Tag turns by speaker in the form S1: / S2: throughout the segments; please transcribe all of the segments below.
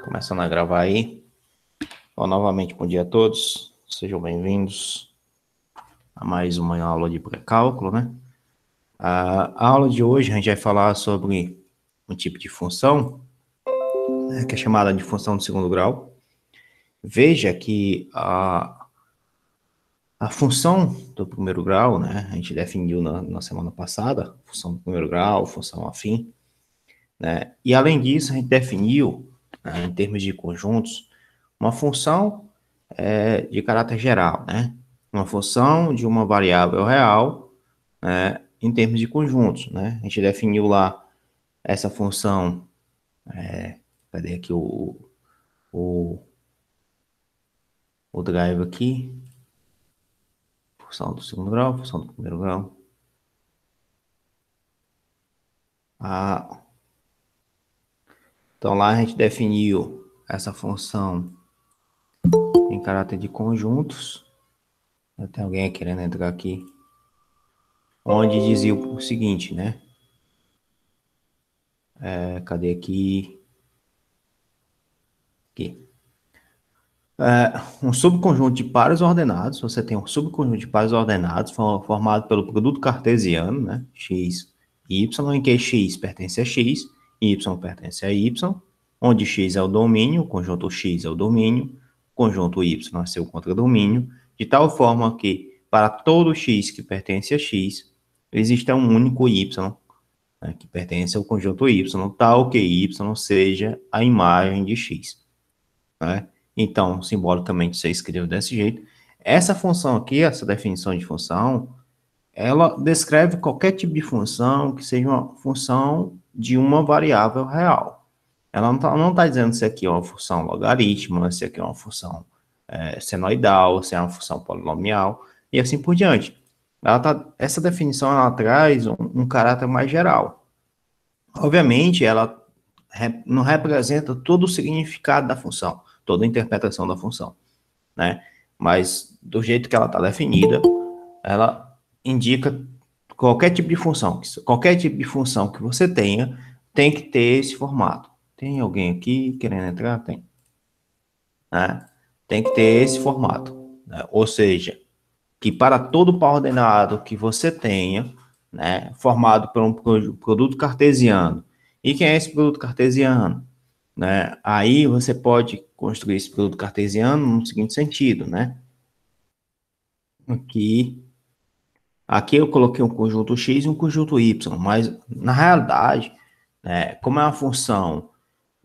S1: Começando a gravar aí. Bom, novamente, bom dia a todos. Sejam bem-vindos a mais uma aula de pré-cálculo, né? A aula de hoje a gente vai falar sobre um tipo de função, né, que é chamada de função de segundo grau. Veja que a função do primeiro grau, né? A gente definiu na semana passada, função do primeiro grau, função afim, né? E além disso, a gente definiu, né, em termos de conjuntos, uma função de caráter geral, né? Uma função de uma variável real, né, em termos de conjuntos, né? A gente definiu lá essa função, cadê aqui o, o drive aqui? Função do segundo grau, função do primeiro grau. Então lá a gente definiu essa função em caráter de conjuntos. Tem alguém querendo entrar aqui. Onde dizia o seguinte, né? Cadê aqui? Aqui. Um subconjunto de pares ordenados. Você tem um subconjunto de pares ordenados formado pelo produto cartesiano, né? X e Y, em que X pertence a X, Y pertence a Y, onde X é o domínio, o conjunto X é o domínio, o conjunto Y é seu contradomínio, de tal forma que, para todo X que pertence a X, existe um único Y, né, que pertence ao conjunto Y, tal que Y seja a imagem de X, né? Então, simbolicamente, você escreve desse jeito. Essa função aqui, essa definição de função, ela descreve qualquer tipo de função que seja uma função de uma variável real. Ela não tá dizendo se aqui é uma função logarítmica, se aqui é uma função senoidal, se é uma função polinomial, e assim por diante. Essa definição ela traz um caráter mais geral. Obviamente, ela não representa todo o significado da função, toda a interpretação da função, né? Mas do jeito que ela está definida, ela indica qualquer tipo de função. Qualquer tipo de função que você tenha, tem que ter esse formato. Tem alguém aqui querendo entrar? Tem. Né? Tem que ter esse formato. Né? Ou seja, que para todo par ordenado que você tenha, né, formado por um produto cartesiano. E quem é esse produto cartesiano? Né? Aí você pode construir esse produto cartesiano no seguinte sentido, né? Aqui eu coloquei um conjunto X e um conjunto Y, mas na realidade, né, como é uma função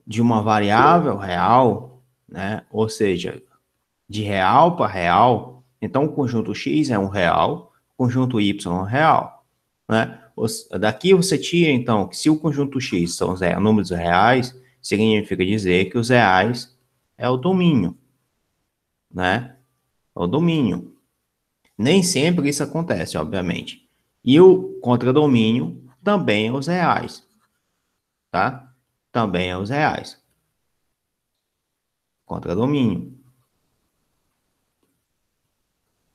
S1: de uma variável real, né, ou seja, de real para real, então o conjunto X é um real, o conjunto Y é um real, né? Daqui você tira, então, que se o conjunto X são os números reais, significa dizer que os reais é o domínio, né? É o domínio. Nem sempre isso acontece, obviamente. E o contradomínio também é os reais, tá? Também é os reais. Contradomínio.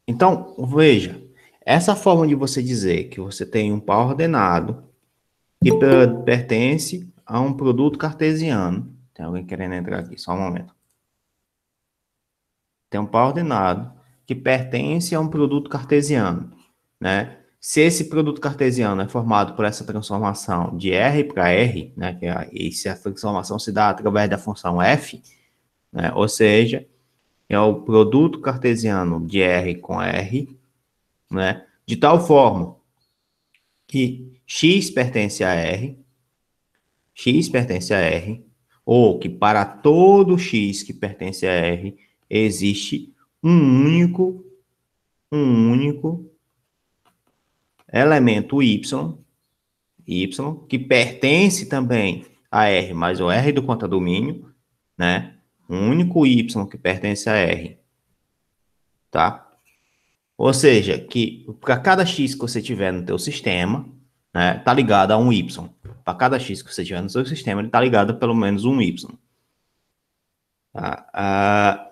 S1: Então, veja, essa forma de você dizer que você tem um par ordenado que pertence a um produto cartesiano. Tem alguém querendo entrar aqui, só um momento. Tem um par ordenado que pertence a um produto cartesiano, né? Se esse produto cartesiano é formado por essa transformação de R para R, né, e se a transformação se dá através da função f, né, ou seja, é o produto cartesiano de R com R, né, de tal forma que x pertence a R, ou que para todo x que pertence a R existe um único elemento y, que pertence também a R, mas o R do contradomínio, né? Um único y que pertence a R, tá? Ou seja, que para cada x que você tiver no teu sistema, né, tá ligado a um y. Para cada x que você tiver no seu sistema, ele tá ligado a pelo menos um y. Tá?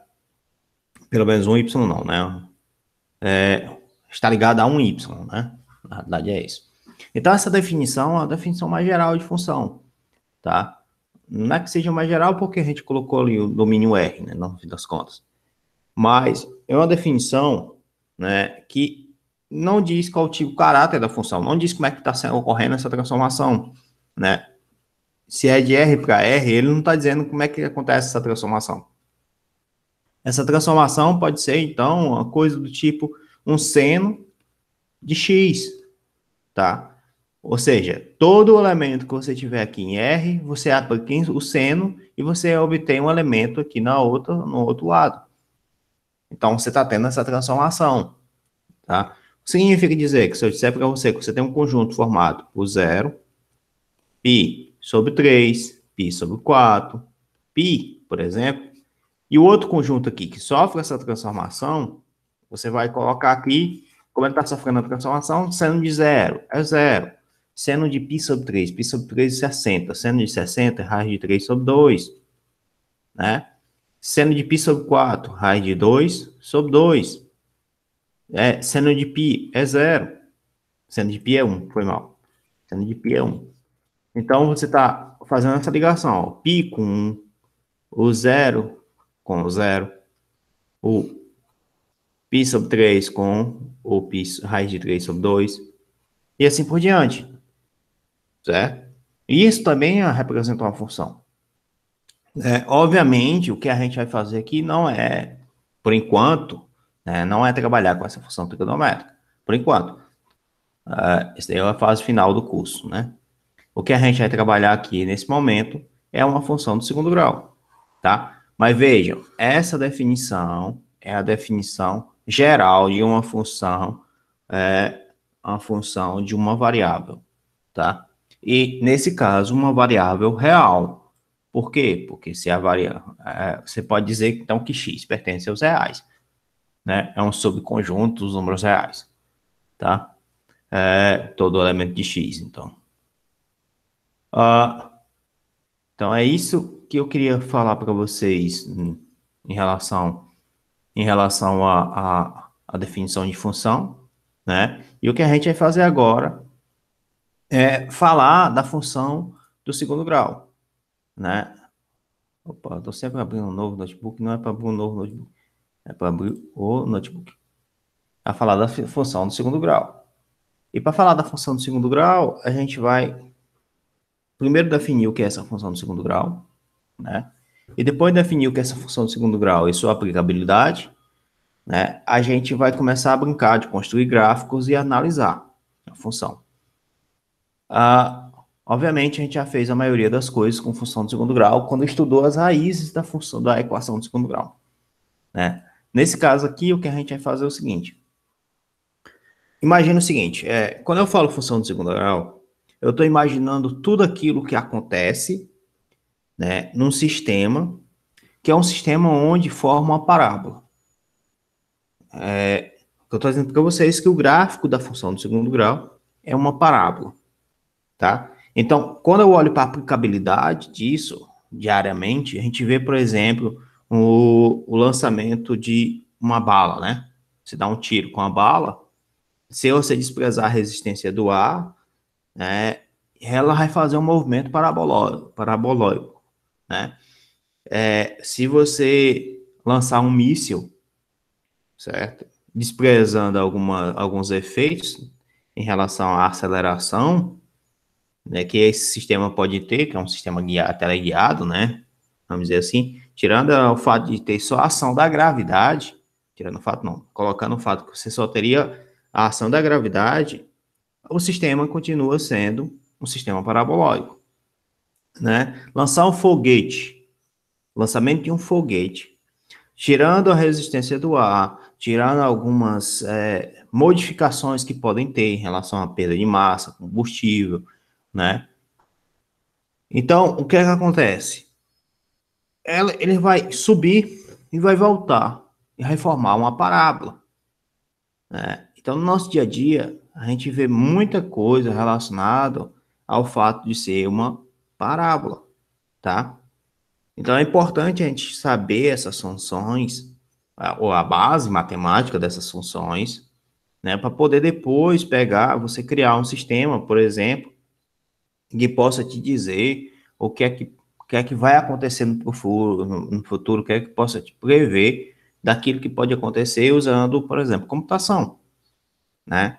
S1: Pelo menos um y não, né? Está ligado a um y, né? Na verdade é isso. Então, essa definição é a definição mais geral de função, tá? Não é que seja mais geral, porque a gente colocou ali o domínio R, né, no fim das contas. Mas é uma definição, né, que não diz qual tipo, o caráter da função, não diz como é que está ocorrendo essa transformação, né? Se é de R para R, ele não está dizendo como é que acontece essa transformação. Essa transformação pode ser, então, uma coisa do tipo um seno de x, tá? Ou seja, todo elemento que você tiver aqui em R, você aplica o seno e você obtém um elemento aqui no outro lado. Então, você está tendo essa transformação, tá? Significa dizer que se eu disser para você que você tem um conjunto formado por 0, π sobre 3, π sobre 4, π, por exemplo, e o outro conjunto aqui que sofre essa transformação, você vai colocar aqui, como ele está sofrendo a transformação, seno de 0 é 0. Seno de π sobre 3 é 60. Seno de 60 é raiz de 3 sobre 2. Né? Seno de π sobre 4, raiz de 2 sobre 2. Seno de π é 0. Seno de π é 1, foi mal. Seno de π é 1. Então, você está fazendo essa ligação. Ó, π com 1, o 0 com o 0, o π sobre 3 com o π raiz de 3 sobre 2, e assim por diante. Certo? E isso também representa uma função. Obviamente, o que a gente vai fazer aqui não é, por enquanto, não é trabalhar com essa função trigonométrica. Por enquanto. Essa é a fase final do curso, né? O que a gente vai trabalhar aqui nesse momento é uma função do segundo grau, tá? Mas vejam, essa definição é a definição geral de uma função de uma variável, tá? E, nesse caso, uma variável real. Por quê? Porque se a variável... você pode dizer, então, que x pertence aos reais, né? É um subconjunto dos números reais, tá? Todo elemento de x, então. Então, é isso que eu queria falar para vocês em relação à definição de função, né? E o que a gente vai fazer agora é falar da função do segundo grau, né? Opa, eu tô sempre abrindo um novo notebook, não é para abrir um novo notebook, é para abrir o notebook. A falar da função do segundo grau. E para falar da função do segundo grau, a gente vai primeiro definir o que é essa função do segundo grau, né? E depois de definir o que é essa função do segundo grau e sua aplicabilidade, né? A gente vai começar a brincar de construir gráficos e analisar a função. Obviamente, a gente já fez a maioria das coisas com função de segundo grau quando estudou as raízes da função da equação de segundo grau, né? Nesse caso aqui, o que a gente vai fazer é o seguinte. Imagina o seguinte, quando eu falo função de segundo grau, eu estou imaginando tudo aquilo que acontece, né, num sistema, que é um sistema onde forma uma parábola. Eu estou dizendo para vocês que o gráfico da função de segundo grau é uma parábola, tá? Então, quando eu olho para a aplicabilidade disso, diariamente, a gente vê, por exemplo, o lançamento de uma bala, né? Você dá um tiro com a bala, se você desprezar a resistência do ar, né, ela vai fazer um movimento parabolóico, né? Se você lançar um míssil, certo? Desprezando alguns efeitos em relação à aceleração, né, que esse sistema pode ter, que é um sistema teleguiado, né? Vamos dizer assim, tirando o fato de ter só a ação da gravidade, tirando o fato não, colocando o fato que você só teria a ação da gravidade, o sistema continua sendo um sistema parabolóico, né? Lançar um foguete, lançamento de um foguete, tirando a resistência do ar, tirando algumas modificações que podem ter em relação à perda de massa, combustível, né? Então, o que é que acontece? Ele vai subir e vai voltar e vai formar uma parábola, né? Então, no nosso dia a dia, a gente vê muita coisa relacionada ao fato de ser uma parábola, tá? Então, é importante a gente saber essas funções, ou a base matemática dessas funções, né? Para poder depois você criar um sistema, por exemplo, que possa te dizer o que é que que é que vai acontecer no futuro, o que é que possa te prever daquilo que pode acontecer usando, por exemplo, computação, né?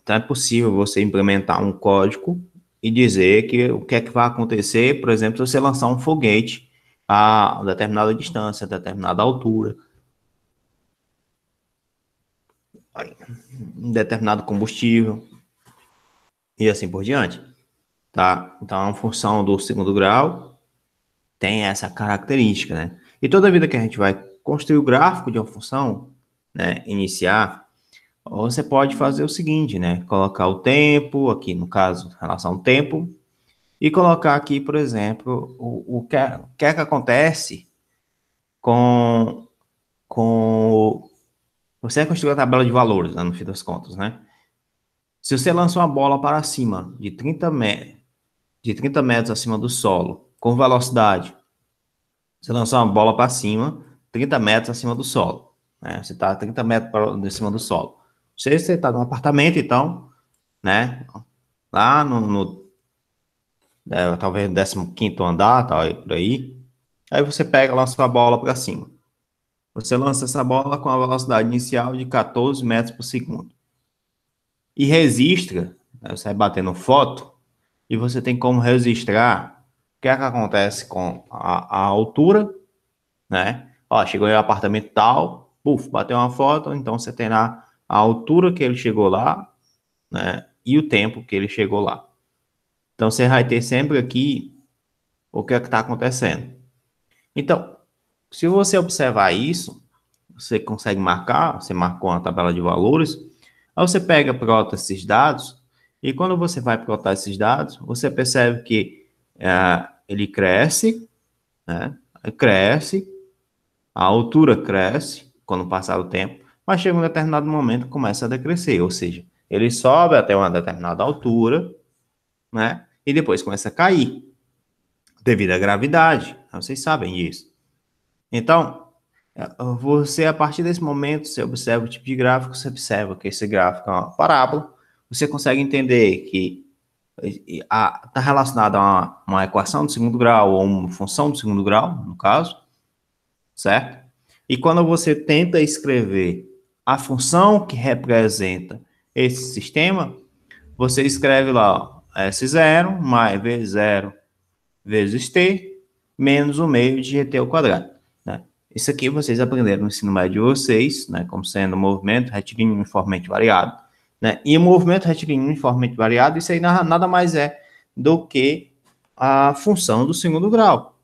S1: Então é possível você implementar um código e dizer que o que é que vai acontecer, por exemplo, se você lançar um foguete a determinada distância, a determinada altura, um determinado combustível e assim por diante, tá? Então, a função do segundo grau tem essa característica, né? E toda vida que a gente vai construir o gráfico de uma função, né, iniciar, você pode fazer o seguinte, né? Colocar o tempo, aqui no caso, relação ao tempo, e colocar aqui, por exemplo, o que é que acontece com, com... Você construiu a tabela de valores, né, no fim das contas, né? Se você lança uma bola para cima de 30 metros acima do solo, com velocidade, você lança uma bola para cima, 30 metros acima do solo, né? Você está a 30 metros de cima do solo. Você está num apartamento, então, né? Lá talvez no 15º andar, tal, por aí. Aí você pega, lança a bola para cima. Você lança essa bola com a velocidade inicial de 14 metros por segundo. E registra, né? Você vai batendo foto, e você tem como registrar o que é que acontece com a altura, né? Ó, chegou em um apartamento tal, puf, bateu uma foto, então você tem lá a altura que ele chegou lá, né? E o tempo que ele chegou lá. Então você vai ter sempre aqui o que é que está acontecendo. Então, se você observar isso, você consegue marcar, você marcou uma tabela de valores, aí você pega, plota esses dados, e quando você vai plotar esses dados, você percebe que ele cresce, né? Cresce, a altura cresce quando passar o tempo, mas chega um determinado momento que começa a decrescer, ou seja, ele sobe até uma determinada altura, né? E depois começa a cair, devido à gravidade. Vocês sabem disso. Então, você, a partir desse momento, você observa o tipo de gráfico, você observa que esse gráfico é uma parábola, você consegue entender que está relacionado a uma equação do segundo grau, ou uma função do segundo grau, no caso, certo? E quando você tenta escrever a função que representa esse sistema, você escreve lá, ó, S0 mais V0 vezes T menos o meio de GT ao quadrado, né? Isso aqui vocês aprenderam no ensino médio de vocês, né, como sendo movimento retilíneo uniformemente variado, né? E o movimento retilíneo uniformemente variado, isso aí nada mais é do que a função do segundo grau.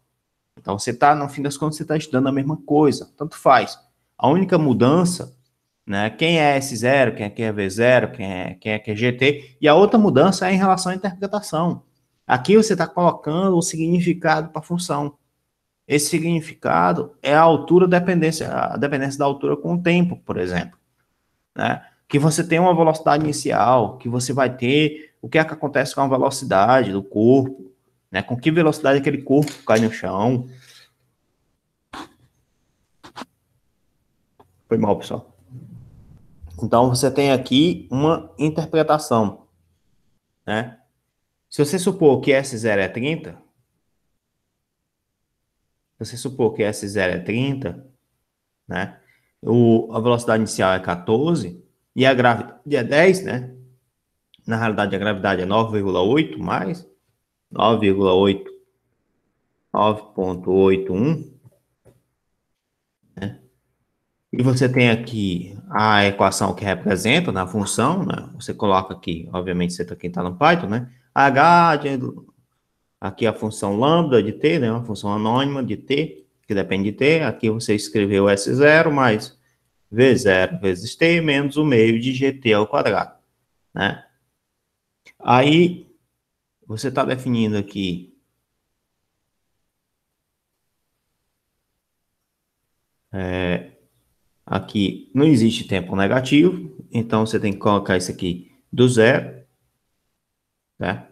S1: Então, você está, no fim das contas, você está estudando a mesma coisa, tanto faz. A única mudança, né, quem é S0, quem é V0, quem é GT, e a outra mudança é em relação à interpretação. Aqui você está colocando o significado para a função. Esse significado é a dependência da altura com o tempo, por exemplo, né? Que você tem uma velocidade inicial, que você vai ter o que é que acontece com a velocidade do corpo, né? Com que velocidade aquele corpo cai no chão. Foi mal, pessoal. Então, você tem aqui uma interpretação, né? Se você supor que S0 é 30, se você supor que S0 é 30, né? A velocidade inicial é 14 e a gravidade é 10, né? Na realidade, a gravidade é 9,8 mais 9,8, 9,81, né? E você tem aqui a equação que representa na função, né? Você coloca aqui, obviamente, você aqui está no Python, né? H de aqui a função lambda de t, né, uma função anônima de t, que depende de t. Aqui você escreveu S0 mais V0 vezes t menos o meio de gt ao quadrado, né? Aí você está definindo aqui aqui não existe tempo negativo, então você tem que colocar isso aqui do zero, né?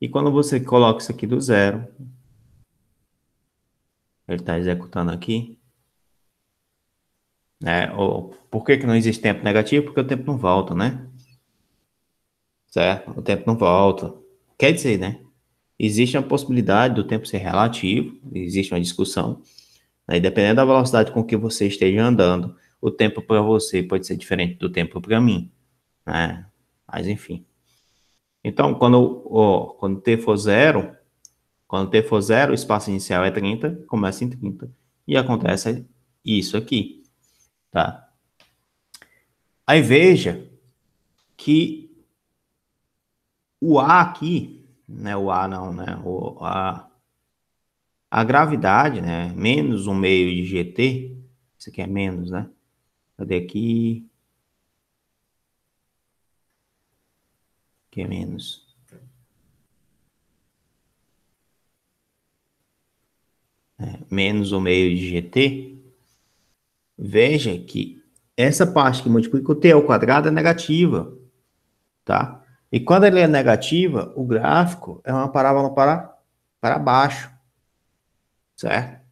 S1: E quando você coloca isso aqui do zero, ele está executando aqui, né? Por que que não existe tempo negativo? Porque o tempo não volta, né? Certo? O tempo não volta. Quer dizer, né? existe a possibilidade do tempo ser relativo, existe uma discussão, né? E dependendo da velocidade com que você esteja andando, o tempo para você pode ser diferente do tempo para mim, né? Mas enfim. Então, quando t for zero, quando t for zero, o espaço inicial é 30, começa em 30. E acontece isso aqui, tá? Aí veja que o A aqui, né? O A não, né? A gravidade, né? Menos um meio de GT, isso aqui é menos, né? Cadê aqui? Que é menos. Menos um meio de GT. Veja que essa parte que multiplica o t ao quadrado é negativa, tá? E quando ele é negativa, o gráfico é uma parábola para baixo, certo?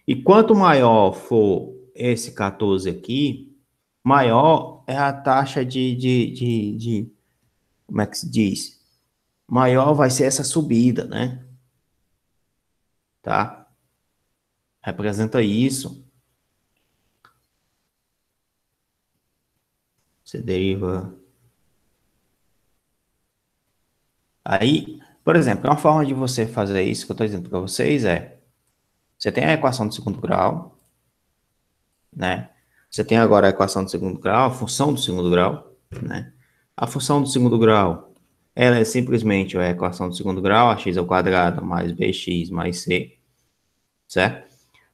S1: E quanto maior for esse 14 aqui, maior é a taxa como é que se diz? Maior vai ser essa subida, né? Tá? Representa isso. Você deriva. Aí, por exemplo, uma forma de você fazer isso que eu estou dizendo para vocês é: você tem a equação do segundo grau, né? Você tem agora a equação do segundo grau, a função do segundo grau, né? A função do segundo grau, ela é simplesmente a equação do segundo grau, ax ao quadrado mais bx mais c, certo?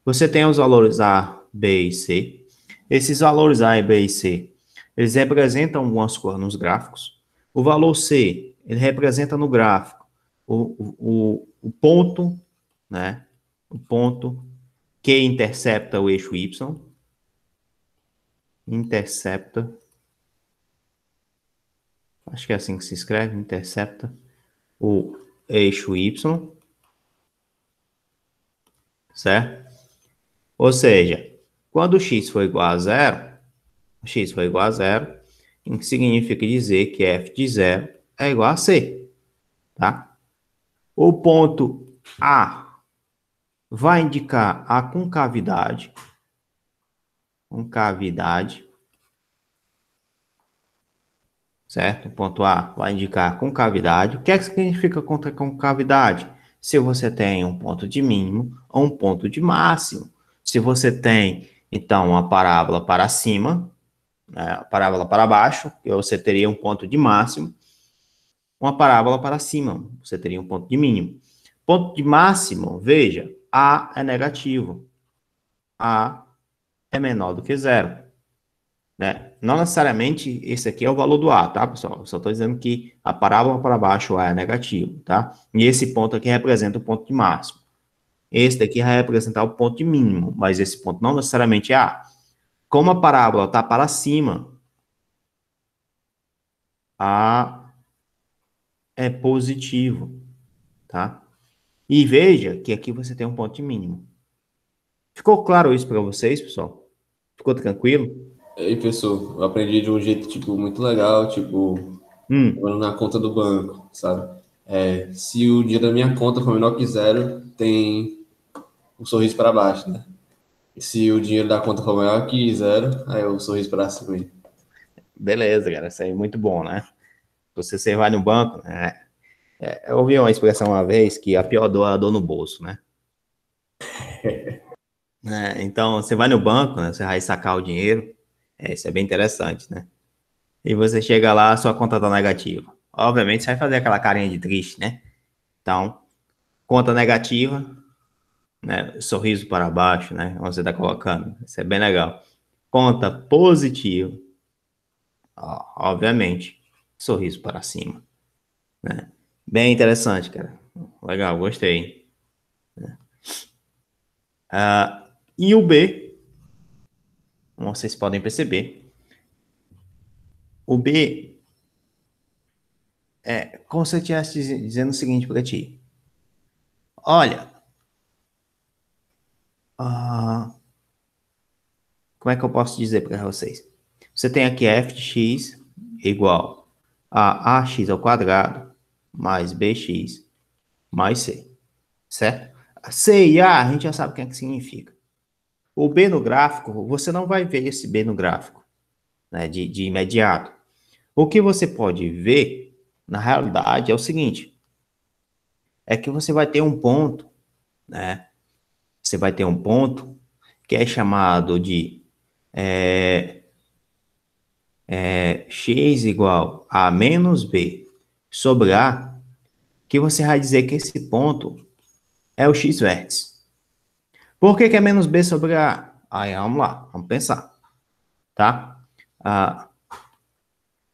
S1: Você tem os valores a, b e c. Esses valores a, b e c, eles representam algumas coisas nos gráficos. O valor c, ele representa no gráfico o ponto, né? O ponto que intercepta o eixo y, intercepta, acho que é assim que se escreve, intercepta o eixo y, certo? Ou seja, quando x for igual a zero, x for igual a zero, o que significa dizer que f de zero é igual a c, tá? O ponto A vai indicar a concavidade, certo? O ponto A vai indicar concavidade. O que é que significa concavidade? Se você tem um ponto de mínimo ou um ponto de máximo. Se você tem, então, uma parábola para cima, né, a parábola para baixo, você teria um ponto de máximo. Uma parábola para cima, você teria um ponto de mínimo. Ponto de máximo, veja, A é negativo. A é menor do que zero. Né? Não necessariamente esse aqui é o valor do A, tá, pessoal? Eu só estou dizendo que a parábola para baixo, o A é negativo, tá? E esse ponto aqui representa o ponto de máximo. Esse daqui vai representar o ponto de mínimo, mas esse ponto não necessariamente é A. Como a parábola está para cima, A é positivo, tá? E veja que aqui você tem um ponto de mínimo. Ficou claro isso para vocês, pessoal? Ficou tranquilo?
S2: E aí, pessoal, eu aprendi de um jeito, tipo, muito legal, tipo, na conta do banco, sabe? Se o dinheiro da minha conta for menor que zero, tem o sorriso para baixo, né? E se o dinheiro da conta for maior que zero, aí é o sorriso para cima.
S1: Beleza, cara. Isso aí é muito bom, né? Você vai no banco, né? Eu ouvi uma expressão uma vez que a pior dor é a dor no bolso, né? Então, você vai no banco, né? Você vai sacar o dinheiro. Isso é bem interessante, né? E você chega lá, a sua conta tá negativa. Obviamente, você vai fazer aquela carinha de triste, né? Então, conta negativa, né? Sorriso para baixo, né? Onde você tá colocando. Isso é bem legal. Conta positiva, obviamente, sorriso para cima, né? Bem interessante, cara. Legal, gostei. E o B, como vocês podem perceber, o B é como se eu estivesse dizendo o seguinte para ti. Olha, como é que eu posso dizer para vocês? Você tem aqui f de x igual a ax ao quadrado mais bx mais C, certo? C e A, a gente já sabe o que é que significa. O B no gráfico, você não vai ver esse B no gráfico, né, de imediato. O que você pode ver, na realidade, é o seguinte, é que você vai ter um ponto, né? Você vai ter um ponto que é chamado de x igual a menos b sobre a, que você vai dizer que esse ponto é o x-vértice. Por que é menos b sobre a? Aí, vamos lá, vamos pensar, tá?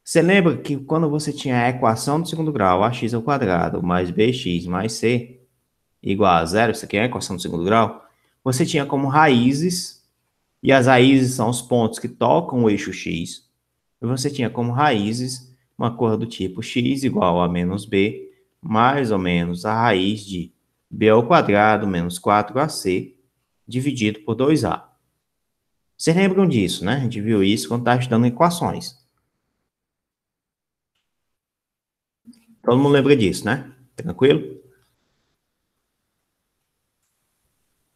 S1: Você lembra que quando você tinha a equação do segundo grau, ax ao quadrado mais bx mais c igual a zero, isso aqui é a equação do segundo grau, você tinha como raízes, e as raízes são os pontos que tocam o eixo x, e você tinha como raízes uma coisa do tipo x igual a menos b, mais ou menos a raiz de b ao quadrado menos 4ac, dividido por 2a. Vocês lembram disso, né? A gente viu isso quando estava estudando equações. Todo mundo lembra disso, né? Tranquilo?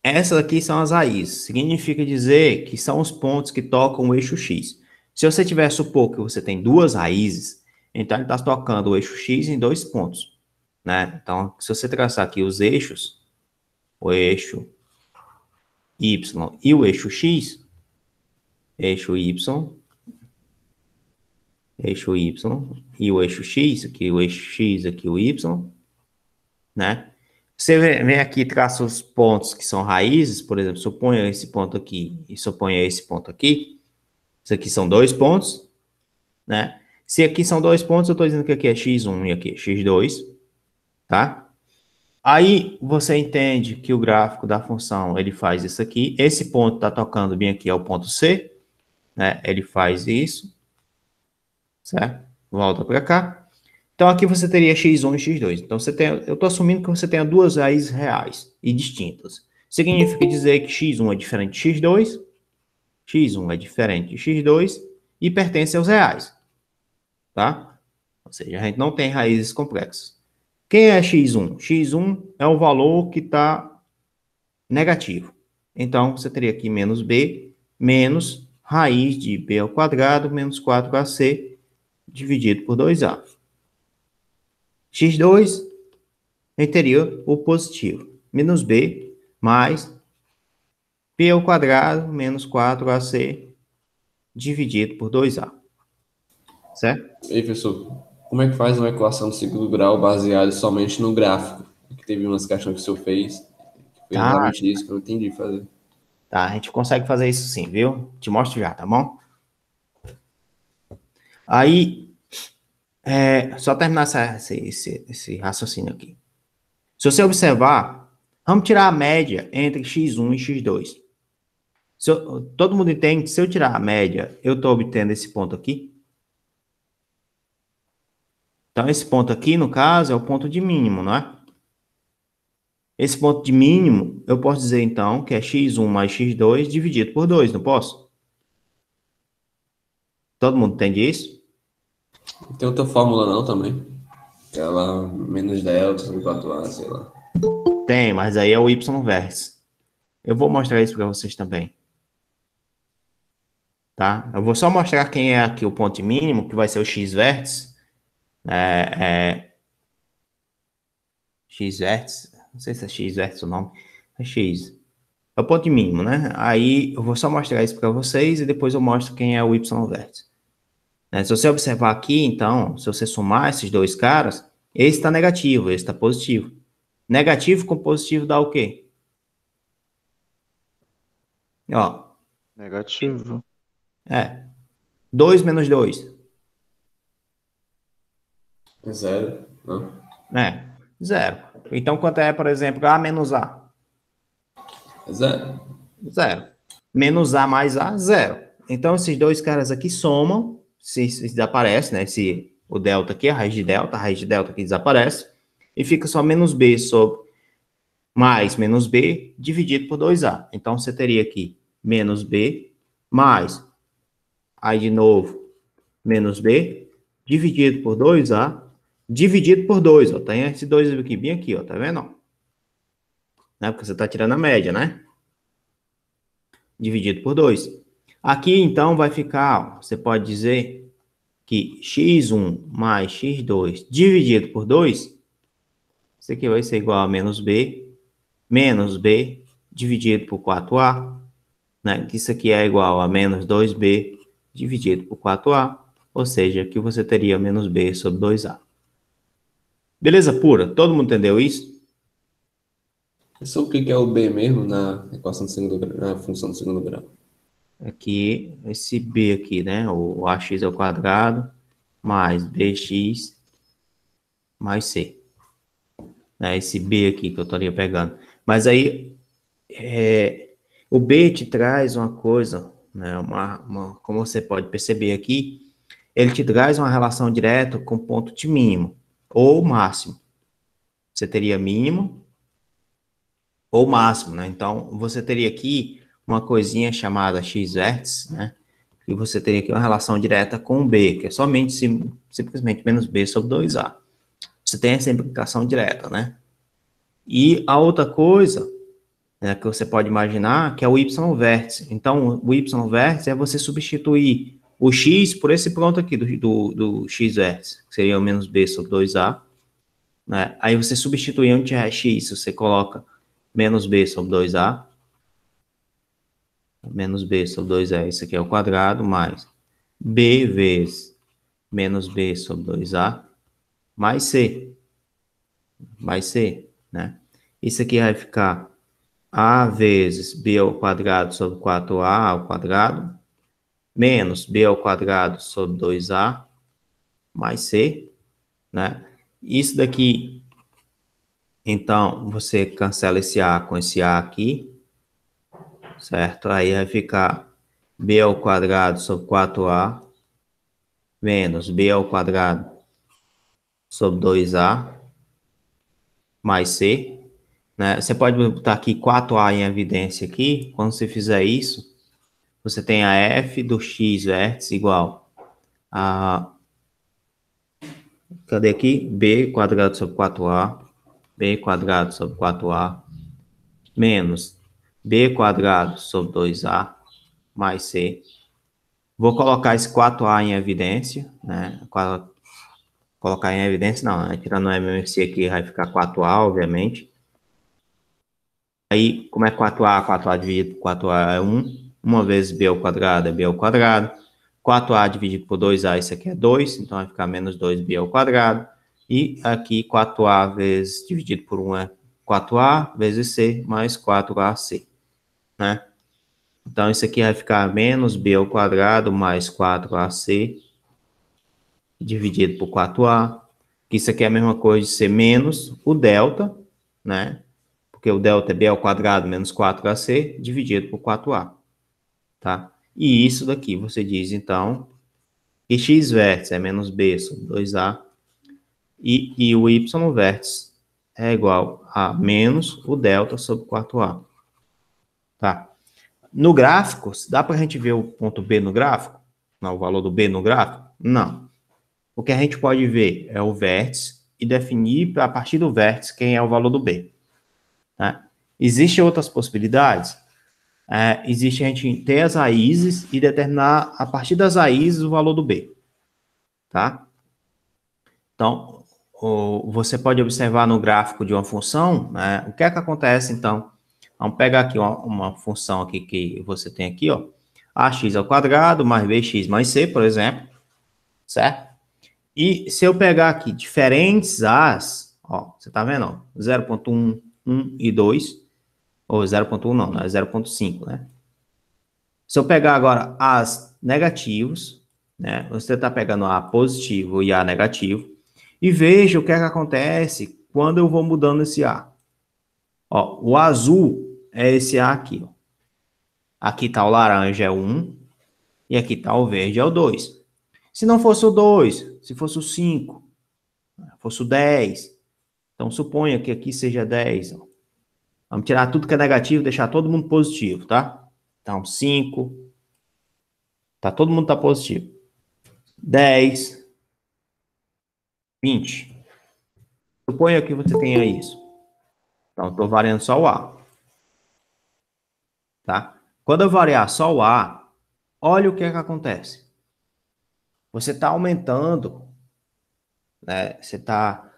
S1: Essas aqui são as raízes. Significa dizer que são os pontos que tocam o eixo x. Se você tiver supor que você tem duas raízes, então ele está tocando o eixo x em dois pontos, né? Então, se você traçar aqui os eixos, o eixo y e o eixo x, eixo y e o eixo x, aqui o eixo x, aqui o y, né? Você vem aqui e traça os pontos que são raízes, por exemplo, suponha esse ponto aqui e suponha esse ponto aqui. Isso aqui são dois pontos, né? Se aqui são dois pontos, eu estou dizendo que aqui é x1 e aqui é x2, tá? Aí você entende que o gráfico da função, ele faz isso aqui. Esse ponto está tocando bem aqui, é o ponto C, né? Ele faz isso, certo? Volta para cá. Então, aqui você teria x1 e x2. Então, eu estou assumindo que você tenha duas raízes reais e distintas. Significa dizer que x1 é diferente de x2, x1 é diferente de x2 e pertence aos reais. Tá? Ou seja, a gente não tem raízes complexas. Quem é x1? x1 é o valor que está negativo. Então, você teria aqui menos b, menos raiz de b ao quadrado, menos 4ac, dividido por 2a. x2 teria o positivo, menos b, mais b ao quadrado, menos 4ac, dividido por 2a. Certo?
S2: E aí, professor, como é que faz uma equação de segundo grau baseada somente no gráfico? Que teve umas questões que o senhor fez, que foi exatamente isso que eu não entendi fazer.
S1: Tá, a gente consegue fazer isso sim, viu? Te mostro já, tá bom? Aí, só terminar esse raciocínio aqui. Se você observar, vamos tirar a média entre x1 e x2. Todo mundo entende que se eu tirar a média, eu estou obtendo esse ponto aqui? Então, esse ponto aqui, no caso, é o ponto de mínimo, não é? Esse ponto de mínimo, eu posso dizer, então, que é x1 mais x2 dividido por 2, não posso? Todo mundo entende isso?
S2: Tem outra fórmula não também? Ela menos delta sobre 4A, sei lá.
S1: Tem, mas aí é o y-vértice. Eu vou mostrar isso para vocês também. Tá? Eu vou só mostrar quem é aqui o ponto mínimo, que vai ser o x-vértice. X-vértice, não sei se é x-vértice o nome, é x. É o ponto mínimo, né? Aí eu vou só mostrar isso para vocês e depois eu mostro quem é o y-vértice. Se você observar aqui, então, se você somar esses dois caras, esse está negativo, esse está positivo. Negativo com positivo dá o quê? Ó.
S3: Negativo.
S1: 2 menos 2.
S2: É zero, não?
S1: Zero. Então, quanto é, por exemplo, A menos A?
S2: É zero.
S1: Zero. Menos A mais A, zero. Então, esses dois caras aqui somam, se desaparece, né? Se o delta aqui, a raiz de delta aqui desaparece, e fica só menos B sobre mais menos B dividido por 2A. Então, você teria aqui menos B mais, aí de novo, menos B dividido por 2A dividido por 2, ó. Tem esse 2 aqui, bem aqui, ó. Tá vendo? Né? Porque você está tirando a média, né? Dividido por 2. Aqui, então, vai ficar, ó, você pode dizer que x1 mais x2 dividido por 2, isso aqui vai ser igual a menos b dividido por 4a, né? Isso aqui é igual a menos 2b dividido por 4a, ou seja, que você teria menos b sobre 2a. Beleza pura? Todo mundo entendeu isso?
S2: Isso o que é o b mesmo na equação do segundo grau, na função do segundo grau?
S1: Aqui, esse b aqui, né? O ax ao quadrado mais bx mais c. Né? Esse b aqui que eu estaria pegando. Mas aí, o b te traz uma coisa, né? Como você pode perceber aqui, ele te traz uma relação direta com ponto de mínimo ou máximo. Você teria mínimo ou máximo, né? Então, você teria aqui uma coisinha chamada x-vértice, né? E você teria aqui uma relação direta com o b, que é somente simplesmente menos b sobre 2a. Você tem essa implicação direta, né? E a outra coisa, né, que você pode imaginar, que é o y-vértice. Então, o y-vértice é você substituir o x por esse pronto aqui do x-vértice, que seria o menos b sobre 2a. Né? Aí você substitui onde é x, você coloca menos b sobre 2a. Menos b sobre 2a, isso aqui é o quadrado, mais b vezes menos b sobre 2a, mais c, né? Isso aqui vai ficar a vezes b ao quadrado sobre 4a ao quadrado, menos b ao quadrado sobre 2a, mais c, né? Isso daqui, então, você cancela esse a com esse a aqui, certo? Aí vai ficar b ao quadrado sobre 4a, menos b ao quadrado sobre 2a, mais c, né? Você pode botar aqui 4a em evidência aqui. Quando você fizer isso, você tem a f do x vértice igual a... Cadê aqui? B quadrado sobre 4a, b quadrado sobre 4a, menos b quadrado sobre 2a, mais c. Vou colocar esse 4a em evidência, né? Colocar em evidência, não, né? Tirando o MMC aqui, vai ficar 4a, obviamente. Aí, como é 4a? 4a dividido por 4a é 1. 1 vezes b ao quadrado é b ao quadrado. 4a dividido por 2a, isso aqui é 2. Então, vai ficar menos 2b ao quadrado. E aqui, 4a vezes dividido por 1 é 4a vezes c mais 4ac. Né? Então, isso aqui vai ficar menos b ao quadrado mais 4ac dividido por 4a. Isso aqui é a mesma coisa de ser menos o delta, né? Porque o delta é b ao quadrado menos 4ac dividido por 4a, tá? E isso daqui você diz, então, que x vértice é menos b sobre 2a e o y vértice é igual a menos o delta sobre 4a, tá? No gráfico, dá para a gente ver o ponto B no gráfico? Não, o valor do B no gráfico? Não. O que a gente pode ver é o vértice e definir, a partir do vértice, quem é o valor do B. Né? Existem outras possibilidades? Existe a gente ter as raízes e determinar, a partir das raízes, o valor do B. Tá? Então, você pode observar no gráfico de uma função, né, o que é que acontece, então. Vamos pegar aqui uma função aqui que você tem aqui, ó, ax ao quadrado mais bx mais c, por exemplo, certo? E se eu pegar aqui diferentes a's, ó, você tá vendo, ó, 0.1, 1 e 2, ou 0.1 não é 0.5, né? Se eu pegar agora a's negativos, né, você está pegando a positivo e a negativo, e veja o que é que acontece quando eu vou mudando esse a. Ó, o azul é esse a aqui, ó. Aqui tá o laranja é o 1, e aqui tá o verde é o 2. Se não fosse o 2, se fosse o 5, fosse o 10, então suponha que aqui seja 10. Ó. Vamos tirar tudo que é negativo, deixar todo mundo positivo, tá? Então, 5, todo mundo tá positivo. 10, 20. Suponha que você tenha isso. Então, estou variando só o A. Tá? Quando eu variar só o A, olha o que é que acontece. Você está aumentando, né? Você tá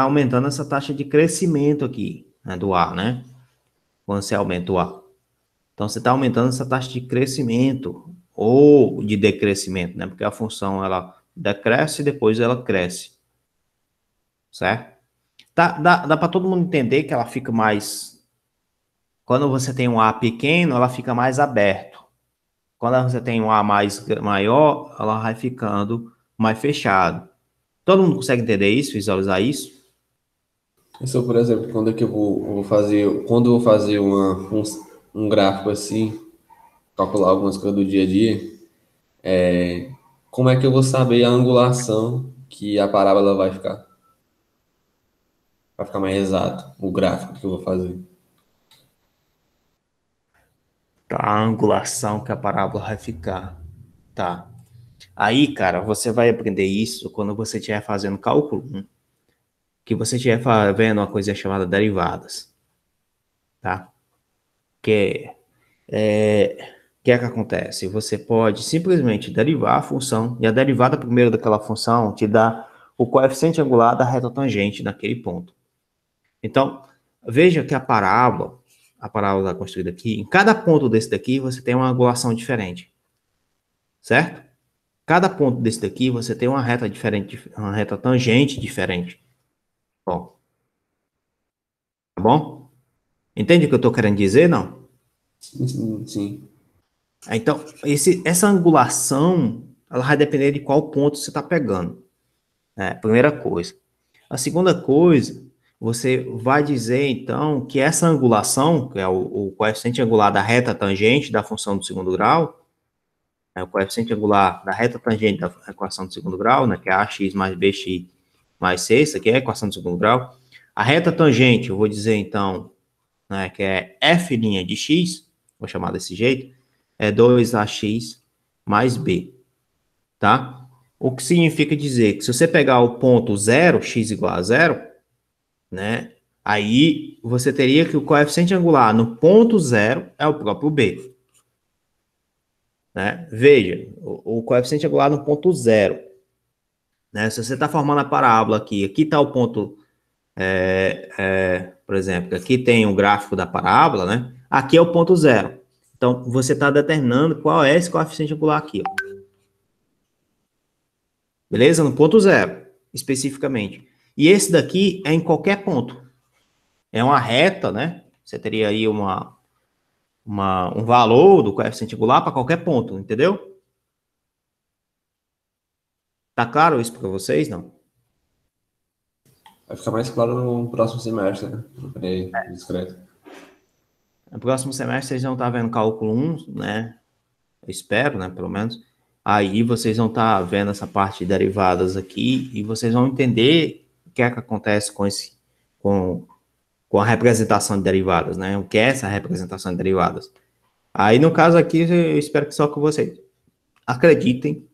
S1: aumentando essa taxa de crescimento aqui, né, do A, né? Quando você aumenta o A. Então, você está aumentando essa taxa de crescimento ou de decrescimento, né? Porque a função, ela decresce e depois ela cresce. Certo? Dá para todo mundo entender que ela fica mais... Quando você tem um A pequeno, ela fica mais aberto. Quando você tem um A maior, ela vai ficando mais fechado. Todo mundo consegue entender isso, visualizar isso?
S2: Isso, por exemplo, quando é que eu vou fazer, quando eu vou fazer um gráfico assim, calcular algumas coisas do dia a dia, como é que eu vou saber a angulação que a parábola vai ficar? Vai ficar mais exato, o gráfico que eu vou fazer.
S1: Tá, a angulação que a parábola vai ficar. Tá. Aí, cara, você vai aprender isso quando você estiver fazendo cálculo 1, que você estiver vendo uma coisa chamada derivadas, tá? Que que é que acontece? Você pode simplesmente derivar a função, e a derivada primeiro daquela função te dá o coeficiente angular da reta tangente naquele ponto. Então, veja que a parábola construída aqui, em cada ponto desse daqui você tem uma angulação diferente, certo? Cada ponto desse daqui você tem uma reta diferente, uma reta tangente diferente. Bom, tá bom? Entende o que eu estou querendo dizer, não?
S2: Sim, sim.
S1: Então, essa angulação, ela vai depender de qual ponto você está pegando. Primeira coisa. A segunda coisa, você vai dizer, então, que essa angulação, que é o coeficiente angular da reta tangente da função do segundo grau, o coeficiente angular da reta tangente da equação do segundo grau, né, que é ax mais bx mais c, isso aqui é a equação do segundo grau. A reta tangente, eu vou dizer, então, né, que é f' de x, vou chamar desse jeito, é 2ax mais b, tá? O que significa dizer que se você pegar o ponto 0, x igual a 0, né, aí você teria que o coeficiente angular no ponto 0 é o próprio b. Né? Veja, o coeficiente angular no ponto 0. Né? Se você está formando a parábola aqui está o ponto, por exemplo, aqui tem o gráfico da parábola, né? Aqui é o ponto 0. Então, você está determinando qual é esse coeficiente angular aqui. Ó. Beleza? No ponto 0, especificamente. E esse daqui é em qualquer ponto. É uma reta, né? Você teria aí um valor do coeficiente angular para qualquer ponto, entendeu? Tá claro isso para vocês, não?
S2: Vai ficar mais claro no próximo semestre, né? Discreto.
S1: No próximo semestre vocês vão estar vendo cálculo 1, né? Eu espero, né? Pelo menos. Aí vocês vão estar vendo essa parte de derivadas aqui e vocês vão entender o que é que acontece com a representação de derivadas, né? O que é essa representação de derivadas. Aí, no caso aqui, eu espero que só que vocês acreditem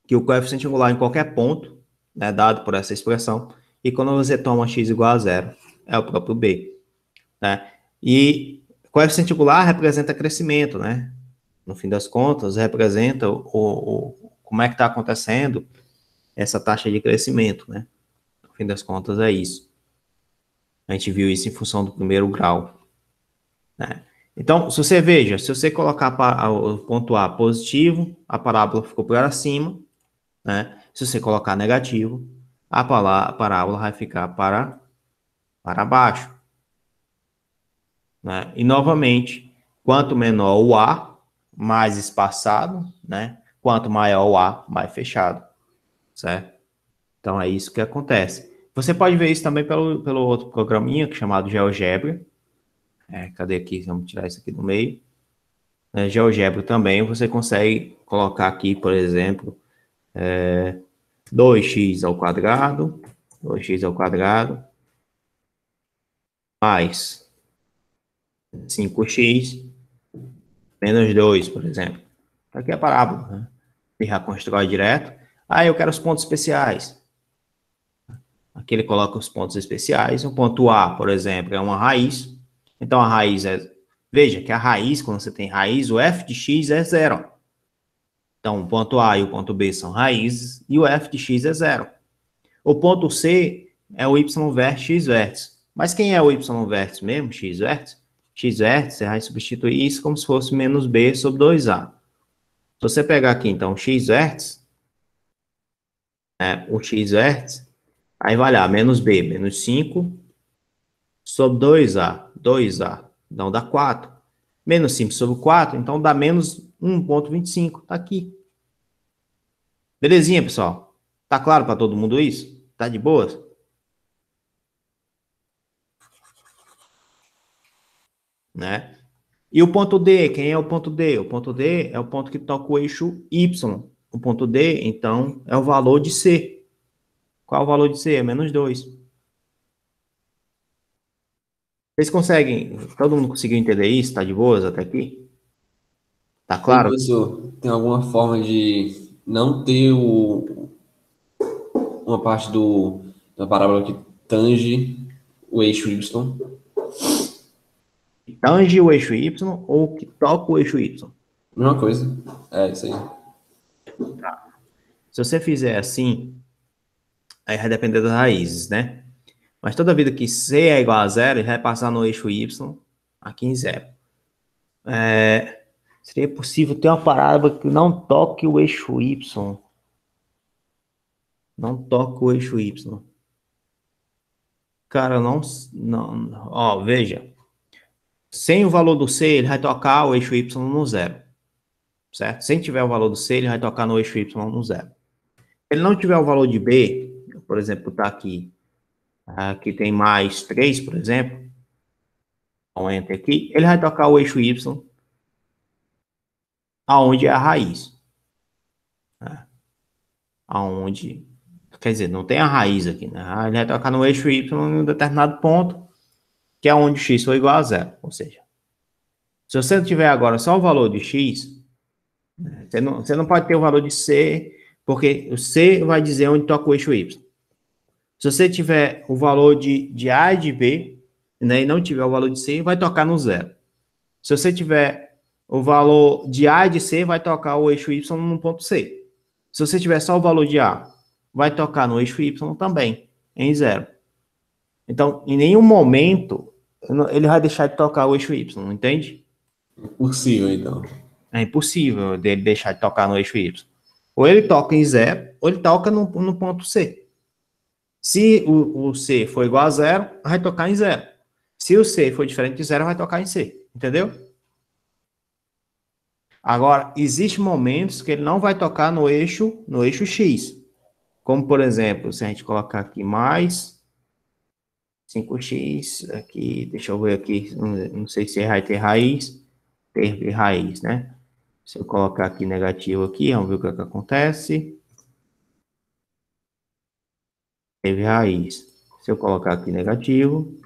S1: que o coeficiente angular em qualquer ponto, né, dado por essa expressão, e quando você toma x igual a 0, é o próprio b. Né? E coeficiente angular representa crescimento, né? No fim das contas, representa como é que está acontecendo essa taxa de crescimento, né? No fim das contas, é isso. A gente viu isso em função do primeiro grau. Né? Então, se você colocar o ponto A positivo, a parábola ficou para cima, né? Se você colocar negativo, a parábola vai ficar para baixo. Né? E, novamente, quanto menor o A, mais espaçado, né? Quanto maior o A, mais fechado, certo? Então, é isso que acontece. Você pode ver isso também pelo outro programinha, chamado GeoGebra. Cadê aqui? Vamos tirar isso aqui do meio. GeoGebra também, você consegue colocar aqui, por exemplo, 2x ao quadrado, 2x ao quadrado, mais 5x, menos 2, por exemplo. Aqui é a parábola, né? Ele já constrói direto. Ah, eu quero os pontos especiais. Aqui ele coloca os pontos especiais. O ponto A, por exemplo, é uma raiz. Então, a raiz é... Veja que a raiz, quando você tem raiz, o f de x é zero. Então, o ponto A e o ponto B são raízes e o f de x é zero. O ponto C é o y vértice x vértice. Mas quem é o y vértice mesmo? X vértice? X vértice, você vai substituir isso como se fosse menos b sobre 2a. Se você pegar aqui, então, x vértice, o x vértice, aí vai lá, menos b, menos 5 sobre 2a. 2a, então dá 4. Menos 5 sobre 4, então dá menos 1,25. Tá aqui. Belezinha, pessoal? Tá claro para todo mundo isso? Tá de boas? Né? E o ponto D, quem é o ponto D? O ponto D é o ponto que toca o eixo Y. O ponto D, então, é o valor de C. Qual é o valor de C? É menos 2. Vocês conseguem, todo mundo conseguiu entender isso? Tá de boas até aqui? Tá claro?
S2: Professor, tem alguma forma de não ter uma parte da parábola que tange o eixo Y?
S1: Tange o eixo Y ou que toca o eixo Y?
S2: Mesma coisa. É isso aí.
S1: Tá. Se você fizer assim, aí vai depender das raízes, né? Mas toda vida que C é igual a zero, ele vai passar no eixo Y aqui em zero. Seria possível ter uma parábola que não toque o eixo Y. Não toque o eixo Y. Cara, não. Ó, veja. Sem o valor do C, ele vai tocar o eixo Y no zero. Certo? Se tiver o valor do C, ele vai tocar no eixo Y no zero. Se ele não tiver o valor de B, por exemplo, tá aqui. Aqui tem mais 3, por exemplo. Um enter aqui. Ele vai tocar o eixo Y aonde é a raiz. Aonde... Quer dizer, não tem a raiz aqui, né? Ele vai tocar no eixo Y em um determinado ponto, que é onde x for igual a zero. Ou seja, se você tiver agora só o valor de x, você não pode ter o valor de C, porque o C vai dizer onde toca o eixo Y. Se você tiver o valor de A e de B, né, e não tiver o valor de C, vai tocar no zero. Se você tiver o valor de A e de C, vai tocar o eixo Y no ponto C. Se você tiver só o valor de A, vai tocar no eixo Y também, em zero. Então, em nenhum momento, ele vai deixar de tocar o eixo Y, entende?
S2: Impossível, então.
S1: É impossível dele deixar de tocar no eixo Y. Ou ele toca em zero, ou ele toca no ponto C. Se o C for igual a zero, vai tocar em zero. Se o C for diferente de zero, vai tocar em C. Entendeu? Agora, existem momentos que ele não vai tocar no eixo X. Como, por exemplo, se a gente colocar aqui mais 5x, aqui, deixa eu ver aqui, não sei se vai ter raiz, teve raiz, né? Se eu colocar aqui negativo aqui, vamos ver o que, é que acontece. Teve raiz. Se eu colocar aqui negativo,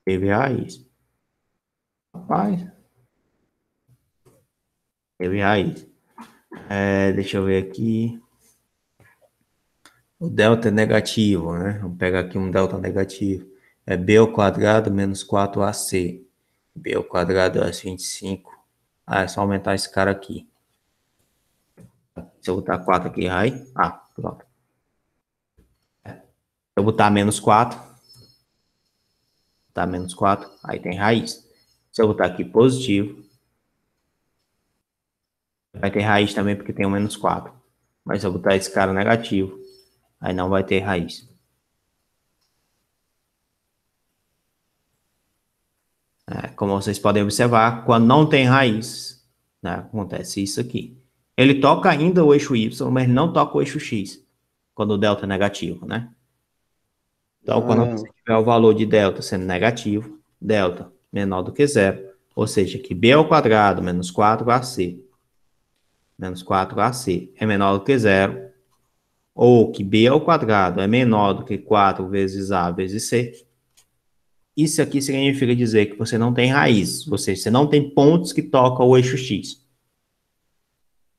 S1: teve raiz. Rapaz, teve raiz. Deixa eu ver aqui. O delta é negativo, né? Vamos pegar aqui um delta negativo. É b ao quadrado menos 4ac. B ao quadrado é 25. É só aumentar esse cara aqui. Se eu botar 4 aqui, aí... pronto. Se eu botar menos 4, tá menos 4, aí tem raiz. Se eu botar aqui positivo, vai ter raiz também porque tem o menos 4. Mas se eu botar esse cara negativo, aí não vai ter raiz. Como vocês podem observar, quando não tem raiz, né, acontece isso aqui. Ele toca ainda o eixo Y, mas não toca o eixo X, quando o delta é negativo, né? Então, quando você tiver o valor de delta sendo negativo, delta menor do que zero, ou seja, que b ao quadrado menos 4ac, menos 4ac é menor do que zero, ou que b ao quadrado é menor do que 4 vezes a vezes c, isso aqui significa dizer que você não tem raiz, ou seja, você não tem pontos que tocam o eixo X.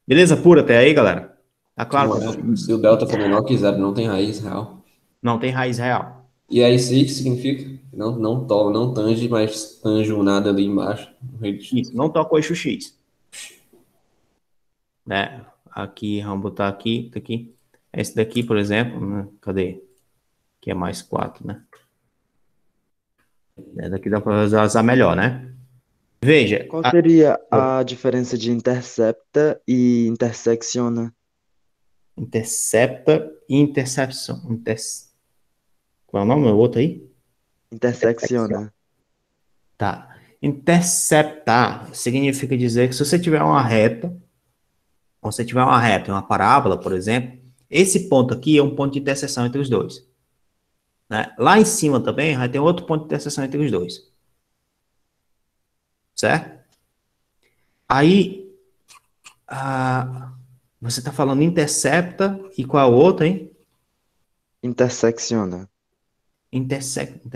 S1: Beleza pura até aí, galera? Tá claro?
S2: Se o delta for menor que zero, não tem raiz real.
S1: Não tem raiz real.
S2: E aí, isso aí que significa? Não, não to, não tange, mas tange um nada ali embaixo.
S1: Isso, não toca o eixo X, né? Aqui, vamos botar aqui, tá aqui. Esse daqui, por exemplo, né? Cadê? Que é mais 4, né? Daqui dá para visualizar melhor, né? Veja,
S3: Qual seria a diferença de intercepta e intersecciona?
S1: intercepta e intercepção. Qual é o nome do outro aí? Intersecção.
S3: Intersecciona.
S1: Tá. Interceptar significa dizer que se você tiver uma reta, ou se tiver uma reta e uma parábola, por exemplo, esse ponto aqui é um ponto de interseção entre os dois. Né? Lá em cima também vai ter outro ponto de interseção entre os dois. Certo? Aí, você está falando intercepta e qual é o outro, hein?
S3: Intersecciona.
S1: Intercepta,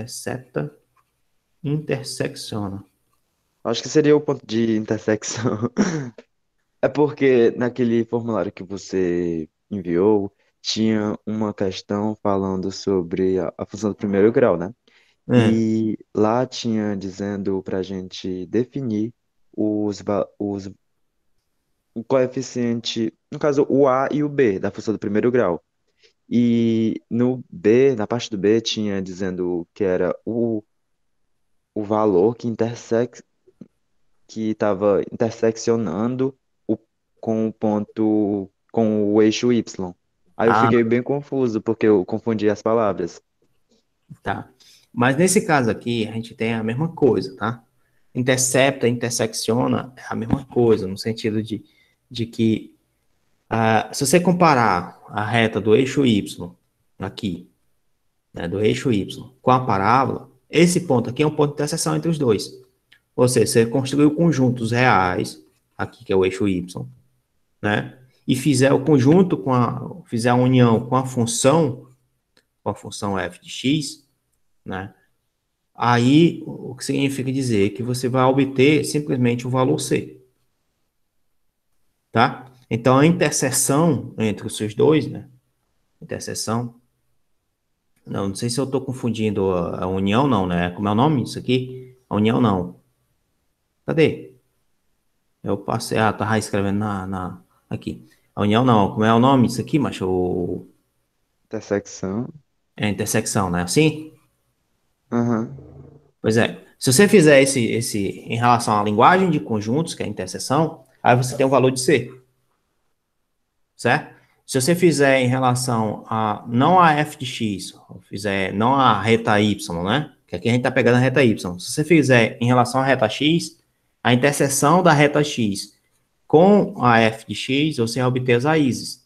S1: intersecciona.
S3: Acho que seria o ponto de intersecção. É porque naquele formulário que você enviou, tinha uma questão falando sobre a função do primeiro grau, né?
S1: É.
S3: E lá tinha dizendo para a gente definir o coeficiente, no caso, o A e o B da função do primeiro grau. E no B, na parte do B, tinha dizendo que era o valor que estava interseccionando o, com o ponto, com o eixo Y. Aí eu
S1: Ah,
S3: fiquei bem confuso, porque eu confundi as palavras.
S1: tá. Mas nesse caso aqui, a gente tem a mesma coisa, tá? Intercepta, intersecciona, é a mesma coisa, no sentido de que, se você comparar a reta do eixo Y, aqui, né, do eixo Y, com a parábola, esse ponto aqui é um ponto de interseção entre os dois. Ou seja, você construiu conjuntos reais, aqui que é o eixo Y, né? E fizer o conjunto fizer a união com a função f de x, né? Aí, o que significa dizer que você vai obter simplesmente o valor C, tá? Então, a interseção entre os seus dois, né? Interseção, não sei se eu estou confundindo a união, não, né? Como é o nome disso aqui? A união, não. Cadê? Eu passei, tava escrevendo aqui. A união, não. Como é o nome disso aqui, macho?
S3: Intersecção.
S1: É a intersecção, né? Assim?
S3: Aham.
S1: Pois é. Se você fizer em relação à linguagem de conjuntos, que é a interseção, aí você tem o valor de C. Certo? Se você fizer em relação não a f de x, fizer não a reta y, né? Que aqui a gente está pegando a reta y. Se você fizer em relação à reta x, a interseção da reta x com a f de x, você vai obter as raízes.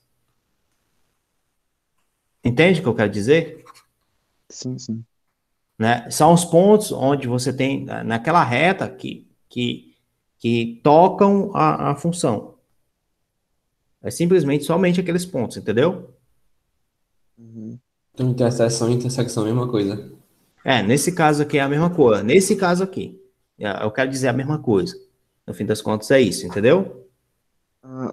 S1: Entende o que eu quero dizer?
S3: Sim, sim.
S1: Né? São os pontos onde você tem, naquela reta que tocam a função. É simplesmente somente aqueles pontos, entendeu?
S3: Uhum.
S2: Então, interseção e intersecção é a mesma coisa.
S1: Nesse caso aqui é a mesma coisa. Nesse caso aqui, eu quero dizer a mesma coisa. No fim das contas é isso, entendeu?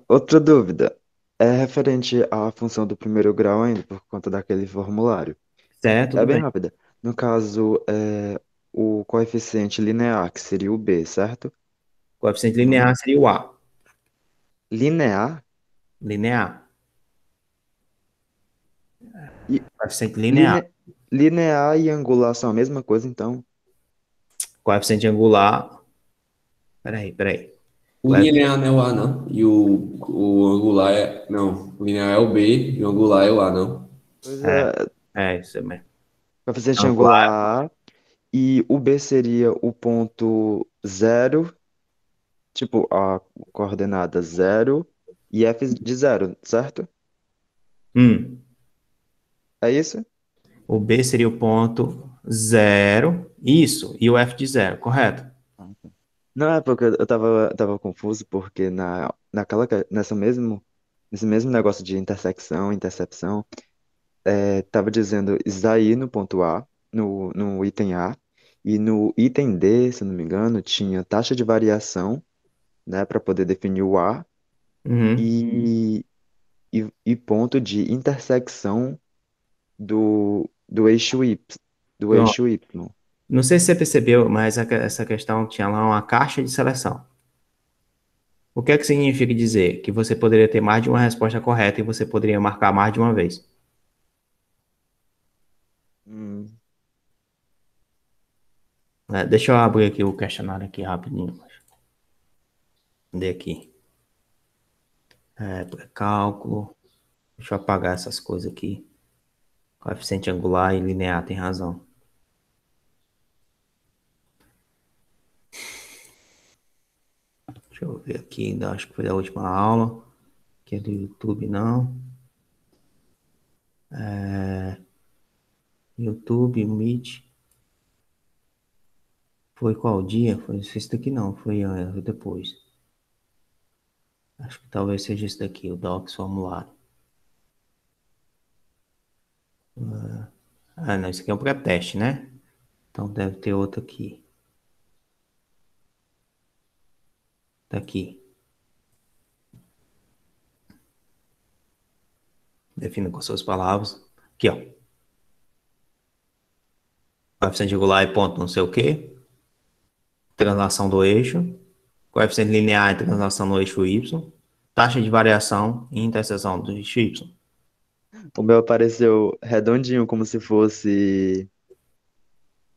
S3: Outra dúvida. É referente à função do primeiro grau ainda, por conta daquele formulário.
S1: Certo,
S3: É
S1: tudo
S3: bem
S1: bem.
S3: rápida. No caso, o coeficiente linear, que seria o B, certo?
S1: O coeficiente
S3: O nome?
S1: linear seria o A.
S3: Linear?
S1: Linear.
S3: E
S1: Coeficiente linear.
S3: line- linear e angular são a mesma coisa, então.
S1: Coeficiente angular. Peraí.
S2: O linear não é o A, não. E o angular é. Não, o linear é o B e o angular é o A, não.
S3: Pois
S1: É,
S3: é,
S1: isso mesmo.
S3: coeficiente
S1: Angular.
S3: angular A e o B seria o ponto zero, tipo, a coordenada zero e F de zero, certo? É isso?
S1: O B seria o ponto zero. Isso. E o F de zero, correto?
S3: Não, é porque eu tava confuso, porque nesse mesmo negócio de intersecção, intercepção, tava dizendo Isaí no ponto A, no item A, e no item D, se eu não me engano, tinha taxa de variação, né, para poder definir o A,
S1: Uhum.
S3: e ponto de intersecção do eixo Y, do
S1: Pronto.
S3: eixo Y.
S1: Não sei se você percebeu, mas essa questão tinha lá uma caixa de seleção. O que é que significa dizer? Que você poderia ter mais de uma resposta correta e você poderia marcar mais de uma vez.
S3: Hum.
S1: Deixa eu abrir aqui o questionário aqui rapidinho. Cadê aqui? Cálculo. Deixa eu apagar essas coisas aqui. Coeficiente angular e linear, tem razão. Deixa eu ver aqui, acho que foi da última aula. Que é do YouTube, não. YouTube, Meet. Foi qual dia? Foi esse daqui não, foi depois. Acho que talvez seja esse daqui, o Docs formulário. Não, esse aqui é um pré-teste, né? Então deve ter outro aqui. Tá aqui. Defina com suas palavras. Aqui, ó. Coeficiente angular e ponto não sei o quê. Translação do eixo. Coeficiente linear e translação no eixo Y. Taxa de variação e interseção do eixo Y.
S3: O meu apareceu redondinho, como se fosse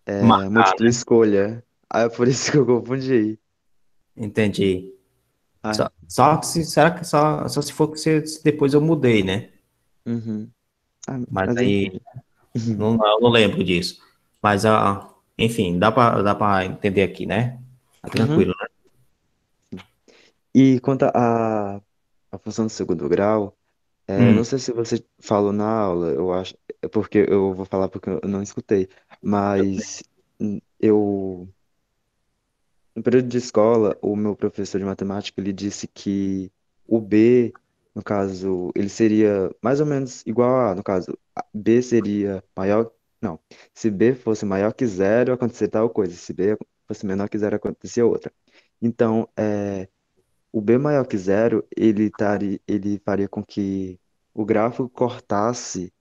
S1: Marcar,
S3: múltipla
S1: né?
S3: escolha. Aí é por isso que eu confundi.
S1: Entendi.
S3: Ah,
S1: Só que será que só se for que se depois eu mudei, né?
S3: uhum. Ah,
S1: Mas
S3: mas
S1: aí
S3: enfim.
S1: eu não lembro disso. Mas, enfim, dá pra entender aqui, né? Tá
S3: Uhum.
S1: tranquilo, né?
S3: E quanto à função do segundo grau, não sei se você falou na aula, eu acho, é porque eu vou falar porque eu não escutei, mas eu, no período de escola, o meu professor de matemática, ele disse que o B, no caso, ele seria mais ou menos igual a A, no caso, B seria maior, não, se B fosse maior que zero, acontecer tal coisa, se B fosse menor que zero, acontecia outra. Então, o B maior que zero, ele faria com que o gráfico cortasse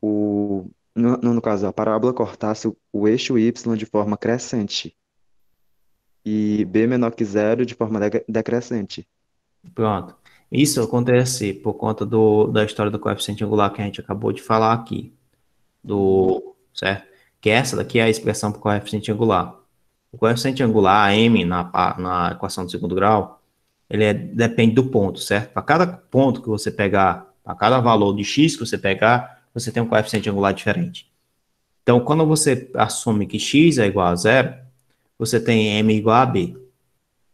S3: no caso, a parábola cortasse o eixo Y de forma crescente e B menor que zero de forma decrescente.
S1: Pronto. Isso acontece por conta da história do coeficiente angular que a gente acabou de falar aqui.
S3: Uhum,
S1: Certo? Que essa daqui é a expressão para o coeficiente angular. O coeficiente angular, m, na equação do segundo grau, depende do ponto, certo? Para cada ponto que você pegar, para cada valor de x que você pegar, você tem um coeficiente angular diferente. Então, quando você assume que x é igual a zero, você tem m igual a b,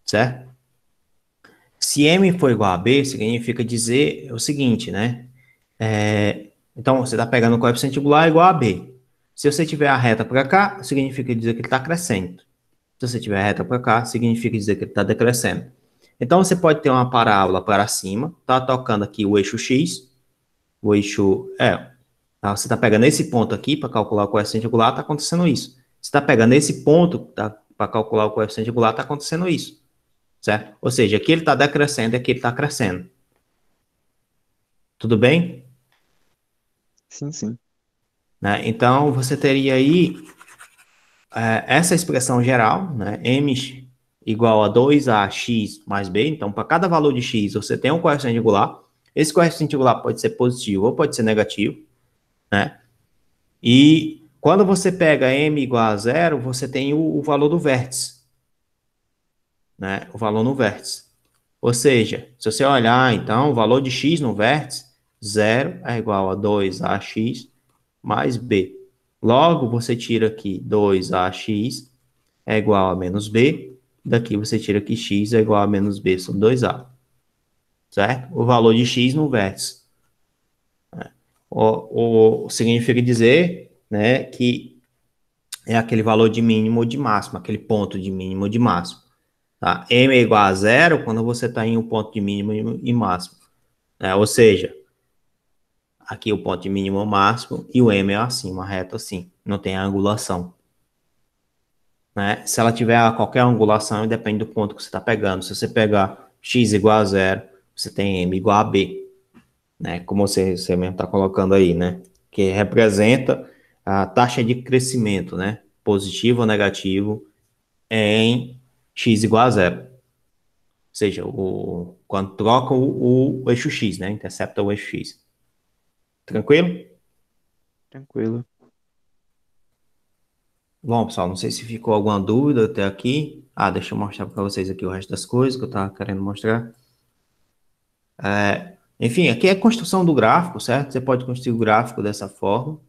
S1: certo? Se m for igual a b, significa dizer o seguinte, né? Então, você está pegando o coeficiente angular igual a b. Se você tiver a reta para cá, significa dizer que ele está crescendo. Se você tiver a reta para cá, significa dizer que ele está decrescendo. Então, você pode ter uma parábola para cima, está tocando aqui o eixo x, o eixo... você está pegando esse ponto aqui para calcular o coeficiente angular, está acontecendo isso. Você está pegando esse ponto para calcular o coeficiente angular, está acontecendo isso. Certo? Ou seja, aqui ele está decrescendo e aqui ele está crescendo. Tudo bem?
S3: sim, sim.
S1: Né? Então, você teria aí essa expressão geral, né? M igual a 2ax mais b. Então, para cada valor de x, você tem um coeficiente angular. Esse coeficiente angular pode ser positivo ou pode ser negativo, né? E quando você pega m igual a zero, você tem o valor do vértice, né? O valor no vértice. Ou seja, se você olhar, então, o valor de x no vértice, 0 é igual a 2ax mais b. Logo, você tira aqui 2ax é igual a menos b. Daqui você tira que x é igual a menos b sobre 2a. Certo? O valor de x no vértice. Significa dizer, né, que é aquele valor de mínimo ou de máximo, aquele ponto de mínimo ou de máximo. Tá? M é igual a zero quando você está em um ponto de mínimo e máximo. Ou seja, aqui o ponto de mínimo ou máximo e o M é assim, uma reta assim, não tem angulação. Né? Se ela tiver qualquer angulação, depende do ponto que você está pegando. Se você pegar x igual a zero, você tem m igual a b, né? Como você mesmo está colocando aí, né? Que representa a taxa de crescimento, né? Positivo ou negativo em x igual a zero. Ou seja, quando troca o eixo x, né? Intercepta o eixo x. Tranquilo?
S3: Tranquilo.
S1: Bom, pessoal, não sei se ficou alguma dúvida até aqui. Deixa eu mostrar para vocês aqui o resto das coisas que eu estava querendo mostrar. Enfim, aqui é a construção do gráfico, certo? Você pode construir o gráfico dessa forma,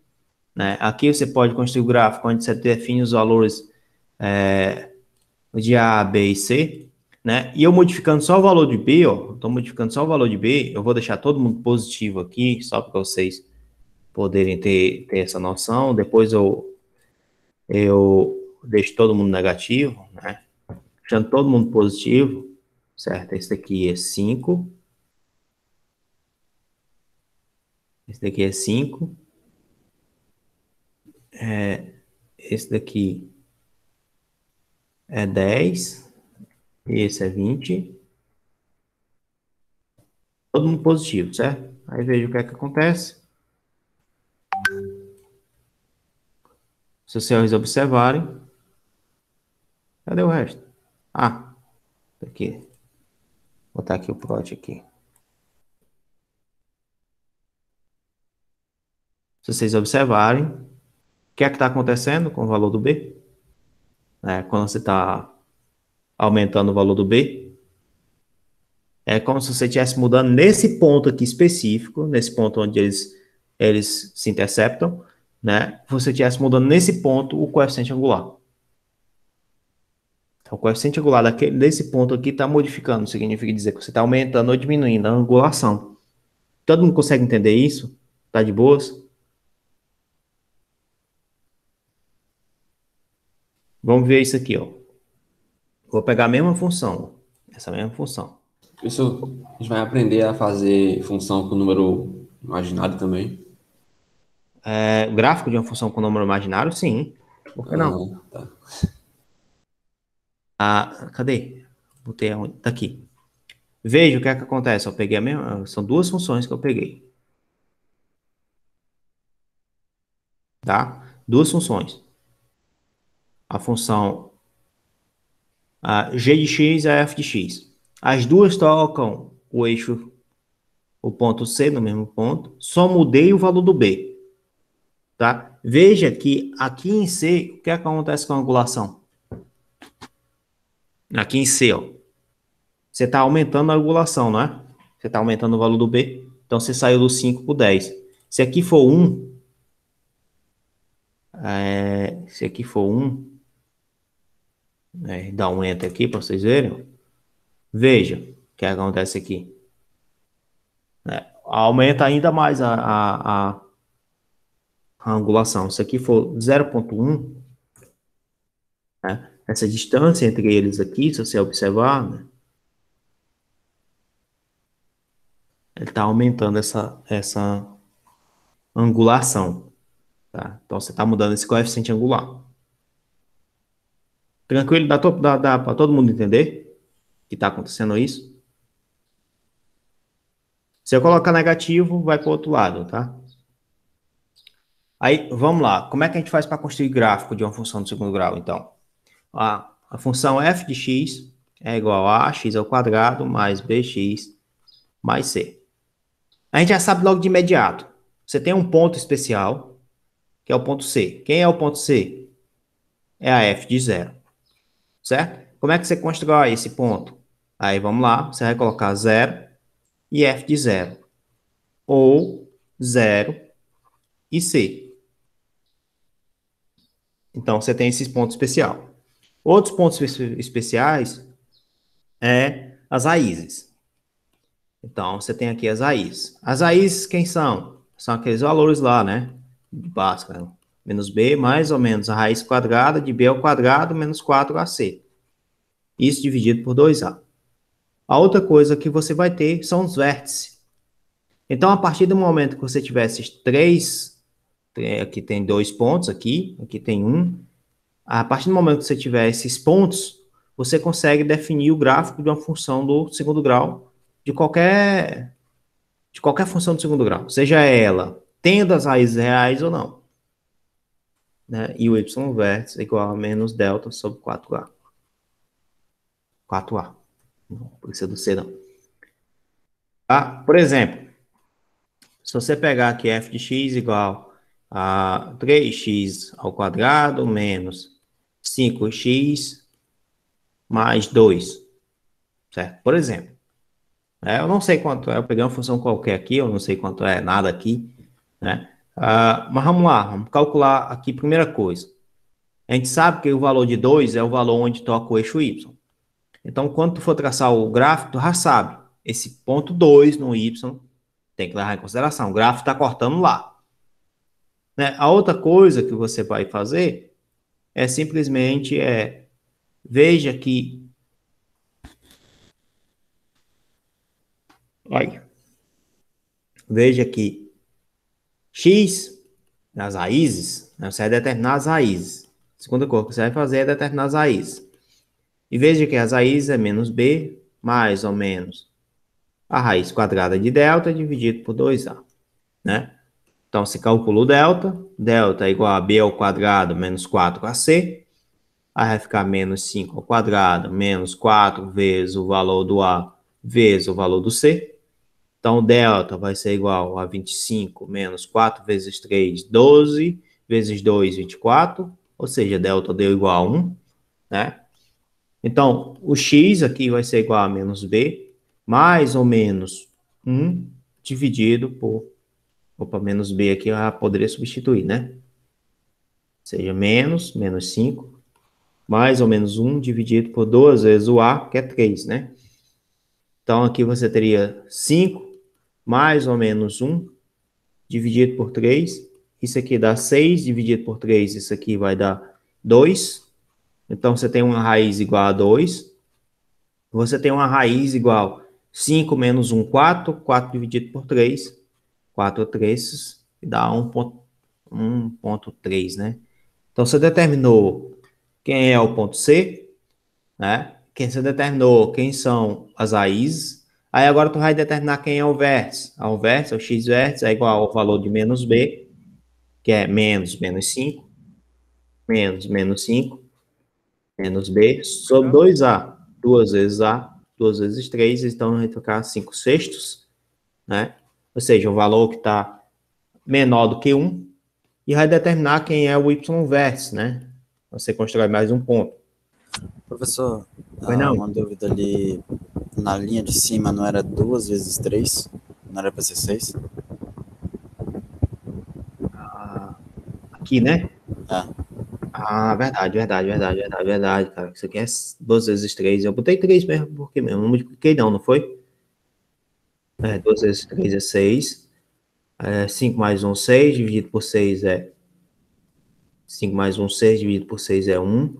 S1: né? Aqui você pode construir o gráfico onde você define os valores de A, B e C, né? E eu modificando só o valor de B, ó, estou modificando só o valor de B, eu vou deixar todo mundo positivo aqui, só para vocês poderem ter essa noção. Depois eu deixo todo mundo negativo, né? Deixando todo mundo positivo, certo? Esse daqui é 5. Esse daqui é 5. Esse daqui é 10. Esse é 20. Todo mundo positivo, certo? Aí veja o que é que acontece. Se vocês observarem. Cadê o resto? Aqui. Vou botar aqui o plot aqui. Se vocês observarem, o que é que está acontecendo com o valor do B? Quando você está aumentando o valor do B, é como se você estivesse mudando nesse ponto aqui específico, nesse ponto onde eles se interceptam, né? Você estivesse mudando nesse ponto o coeficiente angular. Então, o coeficiente angular desse ponto aqui está modificando, significa dizer que você está aumentando ou diminuindo a angulação. Todo mundo consegue entender isso? Tá de boas? Vamos ver isso aqui, ó. Vou pegar a mesma função, essa mesma função.
S2: Isso, a gente vai aprender a fazer função com número imaginário também.
S1: Gráfico de uma função com número imaginário, sim. Por que não?
S2: Tá.
S1: Cadê? Botei aonde? Tá aqui. Veja o que é que acontece. Eu peguei a mesma. São duas funções que eu peguei. Tá? Duas funções. A função g de x e a f de x. As duas tocam o eixo, o ponto C no mesmo ponto. Só mudei o valor do B. Tá? Veja que aqui em C, o que é que acontece com a angulação? Aqui em C, ó. Você está aumentando a angulação, não é? Você está aumentando o valor do B. Então, você saiu do 5 para o 10. Se aqui for 1, se aqui for 1, dá um enter aqui para vocês verem. Veja o que acontece aqui. Aumenta ainda mais a angulação. Se aqui for 0,1, né, essa distância entre eles aqui, se você observar, né, ele está aumentando essa angulação. Tá? Então, você está mudando esse coeficiente angular. Tranquilo? Dá para todo mundo entender que está acontecendo isso? Se eu colocar negativo, vai para o outro lado, tá? Aí, vamos lá. Como é que a gente faz para construir gráfico de uma função do segundo grau, então? A função f de x é igual a x ao quadrado mais bx mais c. A gente já sabe logo de imediato. Você tem um ponto especial, que é o ponto C. Quem é o ponto C? É a f de 0. Certo? Como é que você constrói esse ponto? Aí, vamos lá. Você vai colocar 0 e f de 0. Ou 0 e c. Então, você tem esses pontos especiais. Outros pontos especiais as raízes. Então, você tem aqui as raízes. As raízes, quem são? São aqueles valores lá, né? De Bhaskara. Menos b, mais ou menos a raiz quadrada de b ao quadrado menos 4ac. Isso dividido por 2a. A outra coisa que você vai ter são os vértices. Então, a partir do momento que você tiver esses três, aqui tem 2 pontos, aqui tem 1. A partir do momento que você tiver esses pontos, você consegue definir o gráfico de uma função do segundo grau, de qualquer função do segundo grau, seja ela tendo as raízes reais ou não. né? E o y vértice é igual a menos delta sobre 4A. 4A. Não precisa do C, não. Tá? Por exemplo, se você pegar aqui f de x igual a 3x ao quadrado menos 5x mais 2, certo? Por exemplo, eu não sei quanto é, eu peguei uma função qualquer aqui, eu não sei quanto é nada aqui, né? Mas vamos lá, vamos calcular aqui primeira coisa. A gente sabe que o valor de 2 é o valor onde toca o eixo y. Então, quando tu for traçar o gráfico, tu já sabe, esse ponto 2 no y tem que levar em consideração. O gráfico está cortando lá. Né? A outra coisa que você vai fazer é simplesmente veja que veja que x nas raízes, né, você vai determinar as raízes. A segunda coisa que você vai fazer é determinar as raízes. E veja que as raízes é menos b mais ou menos a raiz quadrada de delta dividido por 2a, né? Então, se calcula o delta, delta é igual a b ao quadrado menos 4ac, aí vai ficar menos 5 ao quadrado menos 4 vezes o valor do a vezes o valor do c. Então, delta vai ser igual a 25 menos 4 vezes 3, 12, vezes 2, 24, ou seja, delta deu igual a 1, né? Então, o x aqui vai ser igual a menos b, mais ou menos 1 dividido por... Opa, menos b aqui eu já poderia substituir, né? Ou seja, menos 5, mais ou menos 1 dividido por 2 vezes o a, que é 3, né? Então, aqui você teria 5 mais ou menos 1 dividido por 3. Isso aqui dá 6 dividido por 3. Isso aqui vai dar 2. Então, você tem uma raiz igual a 2. Você tem uma raiz igual a 5 menos 1, 4. 4 dividido por 3. 4 terços. E dá 1,3, né? Então, você determinou quem é o ponto C, né? Quem você determinou quem são as raízes. Aí agora tu vai determinar quem é o vértice. O vértice, o x vértice, é igual ao valor de menos b, que é menos 5, menos 5, menos b, sobre 2a. 2 vezes a, 2 vezes 3, então vai ficar 5 sextos, né? Ou seja, um valor que está menor do que 1, e vai determinar quem é o y vértice, né? Você constrói mais um ponto.
S4: Professor, uma dúvida ali, na linha de cima não era 2 vezes 3? Não era para ser 6?
S1: Aqui, né?
S4: Verdade,
S1: cara. Isso aqui é 2 vezes 3. Eu botei 3 mesmo, porque mesmo. Não multipliquei não foi? 2 vezes 3 é 6. 5 mais 1, 6. Dividido por 6 é... 5 mais 1, 6. Dividido por 6 é 1.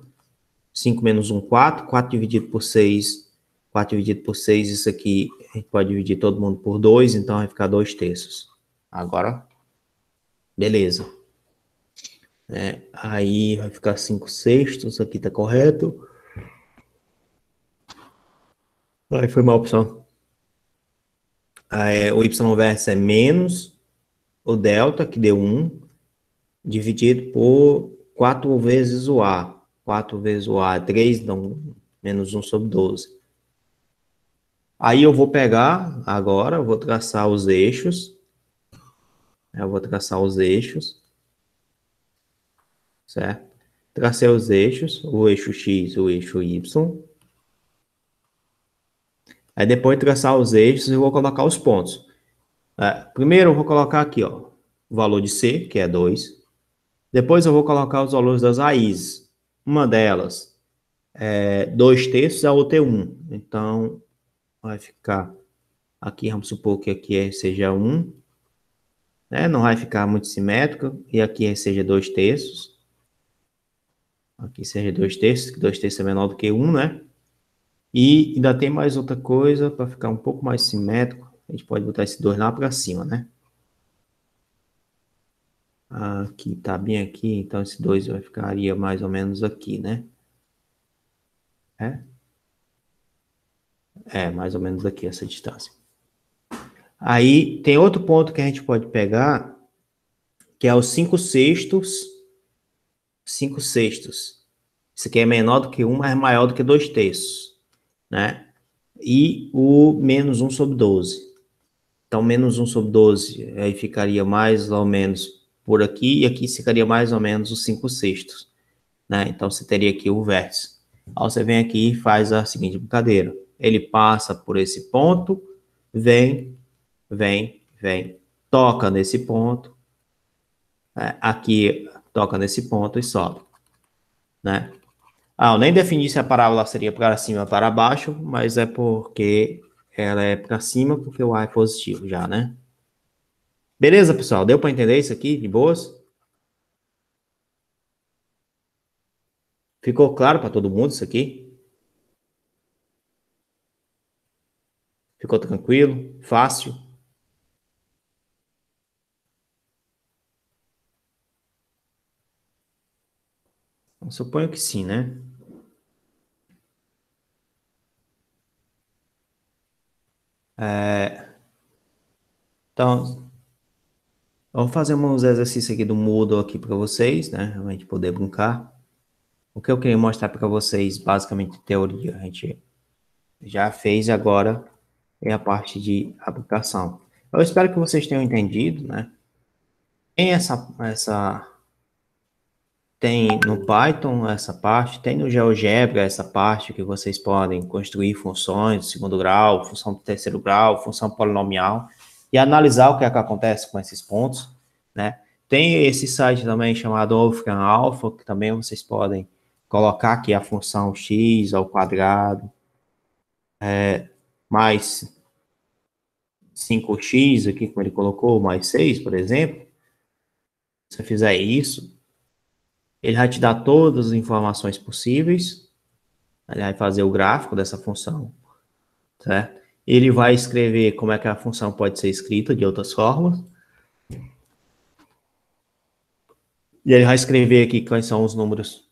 S1: 5 menos 1, 4. 4 dividido por 6... 4 dividido por 6, isso aqui, a gente pode dividir todo mundo por 2, então vai ficar 2 terços. Agora, beleza. Aí vai ficar 5 sextos, aqui tá correto. Aí foi mal, pessoal. O y vértice é menos o delta, que deu 1, dividido por 4 vezes o a. 4 vezes o a é 3, então menos 1 sobre 12. Aí eu vou pegar, agora, eu vou traçar os eixos. Certo? Tracei os eixos, o eixo X, o eixo Y. Aí depois de traçar os eixos, eu vou colocar os pontos. Primeiro eu vou colocar aqui, ó, o valor de C, que é 2. Depois eu vou colocar os valores das raízes. Uma delas é 2 terços, a outra é 1. Então, vai ficar aqui, vamos supor que aqui seja 1. Né? Não vai ficar muito simétrico. E aqui seja 2 terços. Aqui seja 2 terços, que 2 terços é menor do que 1, né? E ainda tem mais outra coisa, para ficar um pouco mais simétrico, a gente pode botar esse 2 lá para cima, né? Aqui, tá bem aqui, então esse 2 ficaria mais ou menos aqui, né? Mais ou menos aqui essa distância. Aí, tem outro ponto que a gente pode pegar, que é os 5 sextos 5/6. Isso aqui é menor do que 1, mas é maior do que 2/3, né? E o menos 1/12. Então, menos 1/12, aí ficaria mais ou menos por aqui, e aqui ficaria mais ou menos os 5/6, né? Então, você teria aqui o vértice. Aí você vem aqui e faz a seguinte brincadeira. Ele passa por esse ponto, vem, toca nesse ponto, aqui toca nesse ponto e sobe, né? Eu nem defini se a parábola seria para cima ou para baixo, mas é porque ela é para cima, porque o A é positivo já, né? Beleza, pessoal? Deu para entender isso aqui de boas? Ficou claro para todo mundo isso aqui? Ficou tranquilo? Fácil? Eu suponho que sim, né? Então, vamos fazer uns exercícios aqui do Moodle aqui para vocês, né? Para a gente poder brincar. O que eu queria mostrar para vocês, basicamente, teoria, a gente já fez, agora é a parte de aplicação. Eu espero que vocês tenham entendido, né? Tem no Python essa parte, tem no GeoGebra essa parte que vocês podem construir funções de segundo grau, função de terceiro grau, função polinomial, e analisar o que é que acontece com esses pontos, né? Tem esse site também chamado Wolfram Alpha, que também vocês podem colocar aqui a função x ao quadrado, mais 5x aqui, como ele colocou, mais 6, por exemplo. Se você fizer isso, ele vai te dar todas as informações possíveis, ele vai fazer o gráfico dessa função, certo? Ele vai escrever como é que a função pode ser escrita de outras formas. E ele vai escrever aqui quais são os números,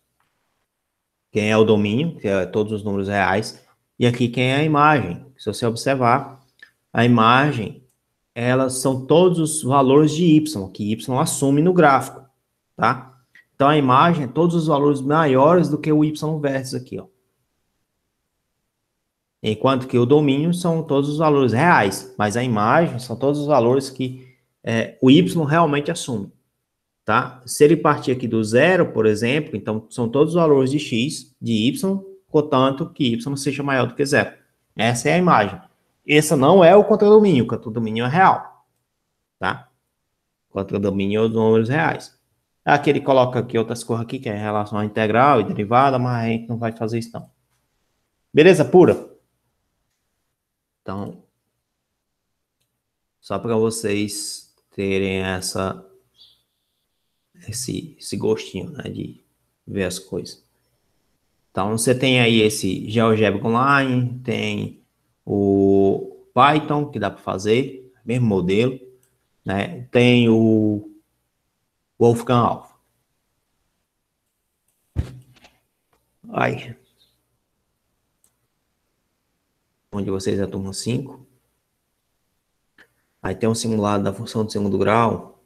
S1: quem é o domínio, que é todos os números reais, e aqui quem é a imagem. Se você observar, a imagem, elas são todos os valores de y, que y assume no gráfico, tá? Então, a imagem é todos os valores maiores do que o y vértice aqui, ó. Enquanto que o domínio são todos os valores reais, mas a imagem são todos os valores que o y realmente assume, tá? Se ele partir aqui do zero, por exemplo, então são todos os valores de x, de y, contanto que y seja maior do que zero. Essa é a imagem. Esse não é o contradomínio, o contradomínio é real, tá? O contradomínio é os números reais. Aqui ele coloca aqui outras coisas aqui, que é relação à integral e derivada, mas a gente não vai fazer isso não. Beleza pura? Então, só para vocês terem esse gostinho, né, de ver as coisas. Então, você tem aí esse GeoGebra Online, tem o Python, que dá para fazer, mesmo modelo, né? Tem o Wolfram Alpha. Onde vocês é a turma 5. Aí tem um simulado da função de segundo grau,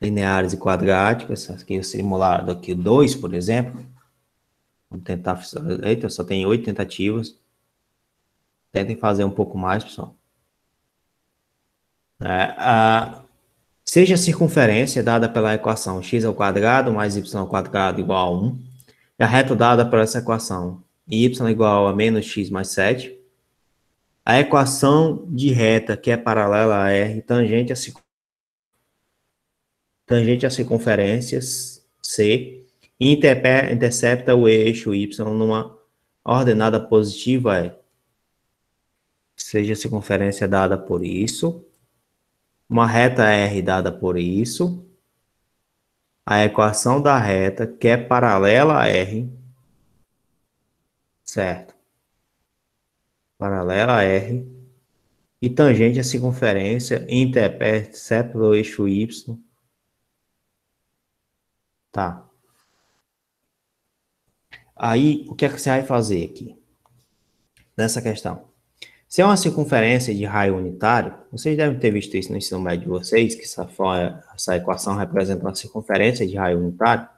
S1: lineares e quadráticas. Aqui é o simulado aqui 2, por exemplo. Vamos tentar. Eita, só tem 8 tentativas. Tentem fazer um pouco mais, pessoal. Seja a circunferência dada pela equação x ao quadrado mais y ao quadrado igual a 1. E a reta dada por essa equação y igual a menos x mais 7. A equação de reta que é paralela a R, tangente a circunferências C, e intercepta o eixo Y numa ordenada positiva E. Seja a circunferência dada por isso, uma reta R dada por isso, a equação da reta que é paralela a R, certo? Paralela a R, e tangente a circunferência, intercepta o eixo Y. Tá. Aí, o que é que você vai fazer aqui? Nessa questão. Se é uma circunferência de raio unitário, vocês devem ter visto isso no ensino médio de vocês, que essa equação representa uma circunferência de raio unitário.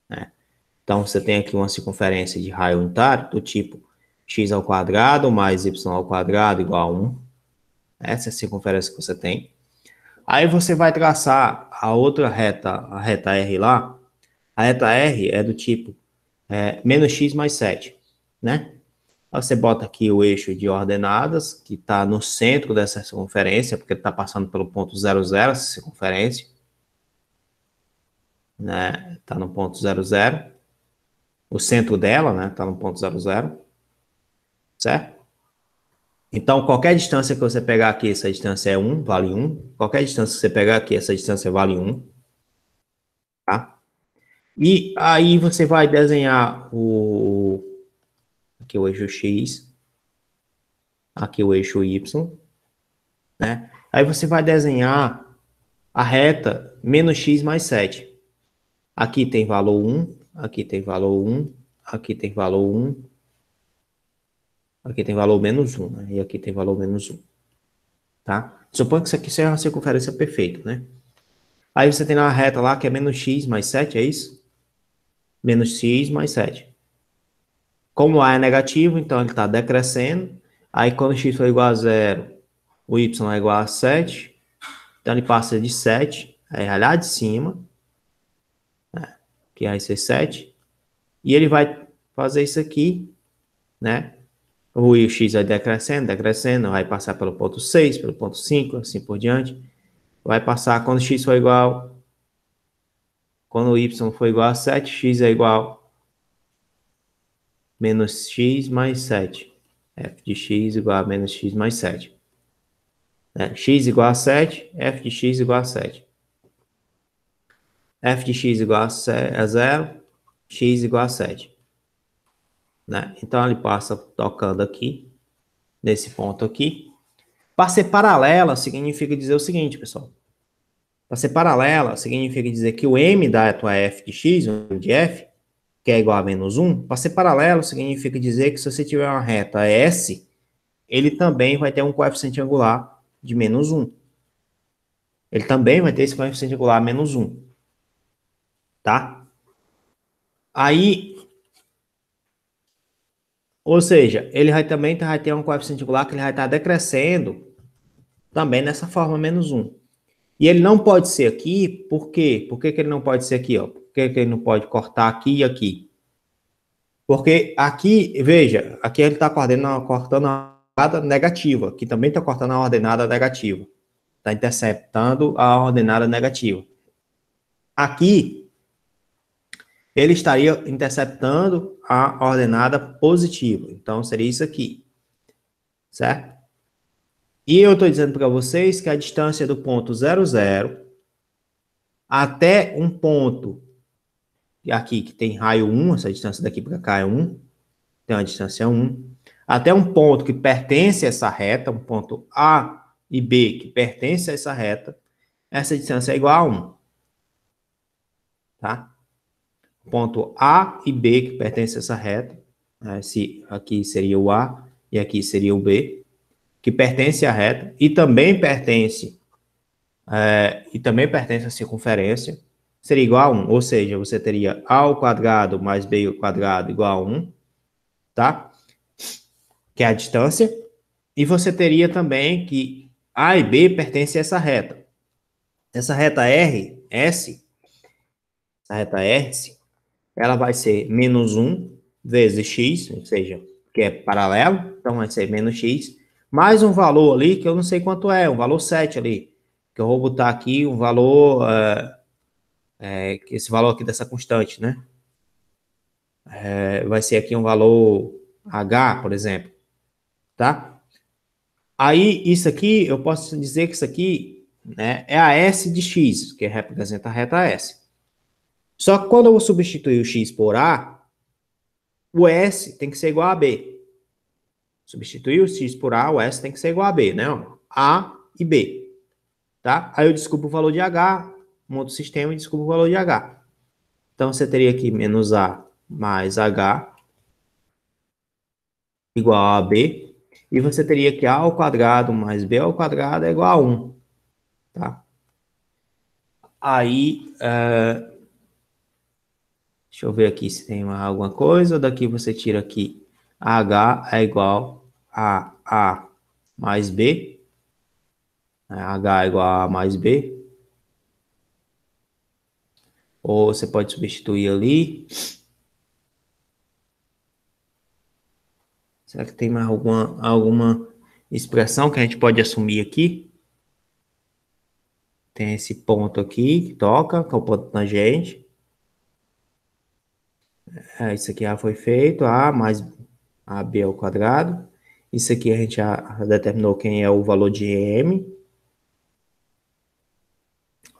S1: né? Então, você tem aqui uma circunferência de raio unitário do tipo x ao quadrado mais y ao quadrado igual a 1. Essa é a circunferência que você tem. Aí você vai traçar a outra reta, a reta R lá. A reta R é do tipo menos x mais 7, né? Aí você bota aqui o eixo de ordenadas, que está no centro dessa circunferência, porque está passando pelo ponto 0, 0, essa circunferência. Né? Está no ponto 0, 0. O centro dela, né? Está no ponto 0, 0. Certo? Então, qualquer distância que você pegar aqui, essa distância é 1, vale 1. Qualquer distância que você pegar aqui, essa distância vale 1. Tá? E aí você vai desenhar aqui o eixo X, aqui o eixo Y, né? Aí você vai desenhar a reta menos x mais 7. Aqui tem valor 1, aqui tem valor 1, aqui tem valor 1, aqui tem valor menos 1, né? E aqui tem valor menos 1. Tá? Suponha que isso aqui seja uma circunferência perfeita, né? Aí você tem uma reta lá que é menos x mais 7, é isso? Menos x mais 7. Como A é negativo, então ele está decrescendo. Aí quando x for igual a 0, o y é igual a 7. Então ele passa de 7, aí lá de cima, né? Que vai ser 7. E ele vai fazer isso aqui, né? O x vai decrescendo, decrescendo, vai passar pelo ponto 6, pelo ponto 5, assim por diante. Vai passar quando x for igual, quando o y for igual a 7, x é igual menos x mais 7. F de x igual a menos x mais 7. X igual a 7, f de x igual a 7. F de x igual a 0, x igual a 7. Né? Então, ele passa tocando aqui, nesse ponto aqui. Para ser paralela, significa dizer o seguinte, pessoal. Para ser paralela, significa dizer que o m da tua f de x, o m de f, que é igual a menos 1, para ser paralelo, significa dizer que se você tiver uma reta S, ele também vai ter um coeficiente angular de menos 1. Ele também vai ter esse coeficiente angular menos 1. Tá? Aí, ou seja, ele vai também vai ter um coeficiente angular que ele vai estar decrescendo também nessa forma menos 1. E ele não pode ser aqui, por quê? Por que ele não pode ser aqui? Ó? Por que ele não pode cortar aqui e aqui? Porque aqui, veja, aqui ele está cortando a ordenada negativa, aqui também está cortando a ordenada negativa. Está interceptando a ordenada negativa. Aqui, ele estaria interceptando a ordenada positiva. Então, seria isso aqui. Certo? E eu estou dizendo para vocês que a distância do ponto 0, 0 até um ponto aqui que tem raio 1, essa distância daqui para cá é 1, tem uma distância 1, até um ponto que pertence a essa reta, um ponto A e B que pertence a essa reta, essa distância é igual a 1. Tá? Ponto A e B que pertence a essa reta, aqui seria o A e aqui seria o B, que pertence à reta e também pertence à circunferência, seria igual a 1, ou seja, você teria A ao quadrado mais B ao quadrado igual a 1, tá? Que é a distância, e você teria também que A e B pertencem a essa reta. Essa reta S, ela vai ser menos 1 vezes x, ou seja, que é paralelo, então vai ser menos x, mais um valor ali, que eu não sei quanto é, um valor 7 ali, que eu vou botar aqui um valor, esse valor aqui dessa constante, né? Vai ser aqui um valor h, por exemplo, tá? Aí, isso aqui, eu posso dizer que isso aqui, né, é a S de x, que representa a reta S. Só que quando eu vou substituir o x por A, o S tem que ser igual a B. Substituir o x por A, o S tem que ser igual a B, né? A e B. Tá? Aí eu descubro o valor de H, monto o sistema e descubro o valor de H. Então, você teria aqui menos A mais H igual a B. E você teria que A ao quadrado mais B ao quadrado é igual a 1. Tá? Aí, Deixa eu ver aqui se tem mais alguma coisa. Daqui você tira aqui H é igual a A mais B. H é igual a A mais B. Ou você pode substituir ali. Será que tem mais alguma expressão que a gente pode assumir aqui? Tem esse ponto aqui que toca, que é o ponto tangente. Isso aqui já foi feito, A mais AB ao quadrado. Isso aqui a gente já determinou quem é o valor de M.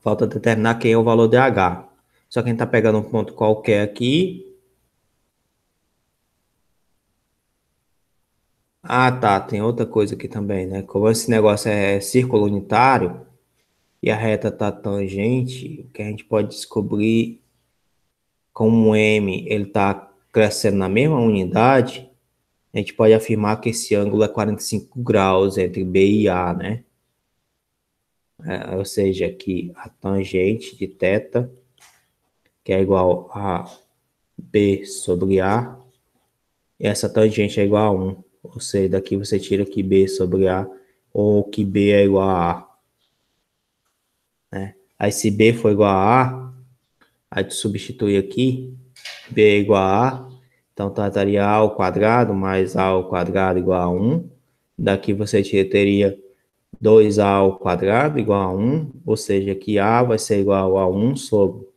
S1: Falta determinar quem é o valor de H. Só que a gente está pegando um ponto qualquer aqui. Ah, tá. Tem outra coisa aqui também, né? Como esse negócio é círculo unitário e a reta está tangente, o que a gente pode descobrir como o M ele está crescendo na mesma unidade, a gente pode afirmar que esse ângulo é 45 graus entre B e A, né? Ou seja, aqui a tangente de θ, que é igual a B sobre A, e essa tangente é igual a 1. Ou seja, daqui você tira que B sobre A, ou que B é igual a A. Né? Aí se B for igual a A, aí tu substitui aqui, B é igual a A, então trataria A ao quadrado mais A ao quadrado igual a 1. Daqui você teria 2A ao quadrado igual a 1, ou seja, que A vai ser igual a 1 sobre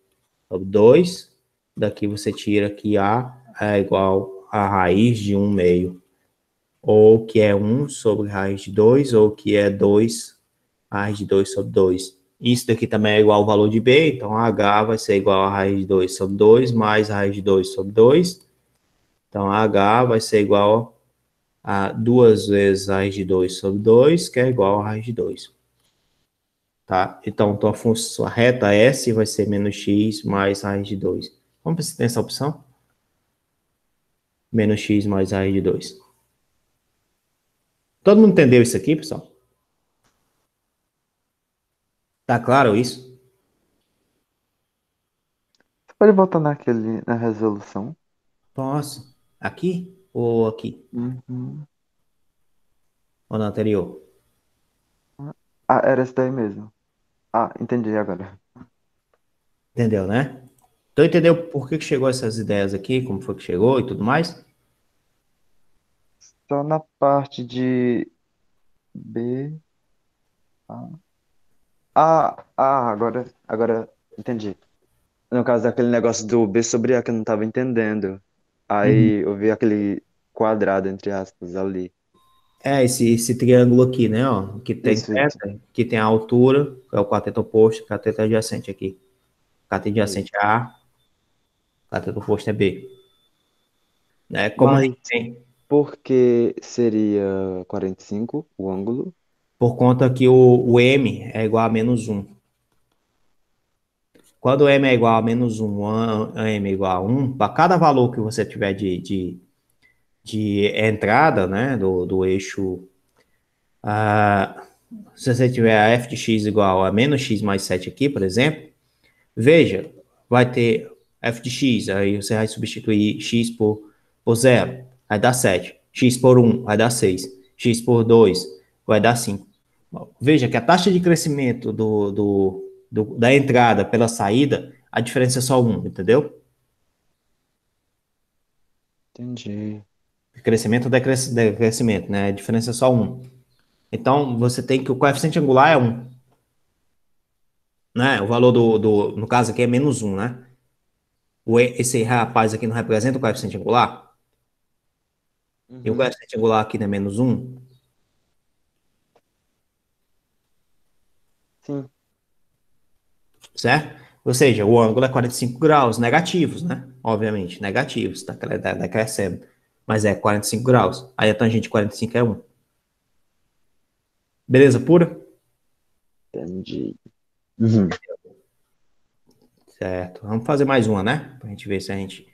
S1: 2. Daqui você tira que A é igual a raiz de 1 meio, ou que é 1 sobre raiz de 2, ou que é 2 raiz de 2 sobre 2. Isso daqui também é igual ao valor de B, então H vai ser igual a raiz de 2 sobre 2, mais raiz de 2 sobre 2. Então H vai ser igual a 2 vezes raiz de 2 sobre 2, que é igual a raiz de 2. Tá? Então, tua função, a reta S vai ser menos x mais raiz de 2. Vamos ver se tem essa opção. Menos x mais raiz de 2. Todo mundo entendeu isso aqui, pessoal? Tá claro isso?
S3: Você pode voltar na resolução?
S1: Posso. Aqui ou aqui?
S3: Uhum.
S1: Ou na anterior?
S3: Ah, era essa daí mesmo. Ah, entendi agora.
S1: Entendeu, né? Então, entendeu por que chegou essas ideias aqui, como foi que chegou e tudo mais?
S3: Só na parte de B. Agora entendi. No caso daquele negócio do B sobre A que eu não tava entendendo.
S1: Uhum.
S3: Aí eu vi aquele quadrado, entre aspas, ali.
S1: Esse triângulo aqui, né, ó, que tem
S3: Isso.
S1: reta, que tem a altura, que é o cateto oposto, cateto adjacente aqui. Cateto adjacente é A, cateto oposto é B. Né? Como a
S3: Mas
S1: gente tem,
S3: por que seria 45 o ângulo?
S1: por conta que o M é igual a menos 1. Quando o M é igual a menos 1, o M é igual a 1, para cada valor que você tiver de entrada, né, do eixo, ah, se você tiver a f de x igual a menos x mais 7 aqui, por exemplo, veja, vai ter f de x, aí você vai substituir x por 0, vai dar 7. X por 1 vai dar 6. X por 2 vai dar 5. Veja que a taxa de crescimento da entrada pela saída, a diferença é só 1, entendeu?
S3: Entendi.
S1: Crescimento ou decrescimento, né? A diferença é só 1. Então, você tem que o coeficiente angular é 1, né? O valor no caso aqui é menos 1, né? Esse rapaz aqui não representa o coeficiente angular? E o
S3: Uhum.
S1: coeficiente angular aqui não é menos 1,
S3: Sim,
S1: certo? Ou seja, o ângulo é 45 graus negativos, né? Obviamente, negativos, tá crescendo. Mas é 45 graus. Aí a tangente de 45 é 1. Beleza pura?
S3: entendi. Uhum.
S1: Certo. Vamos fazer mais uma, né? Pra gente ver se a gente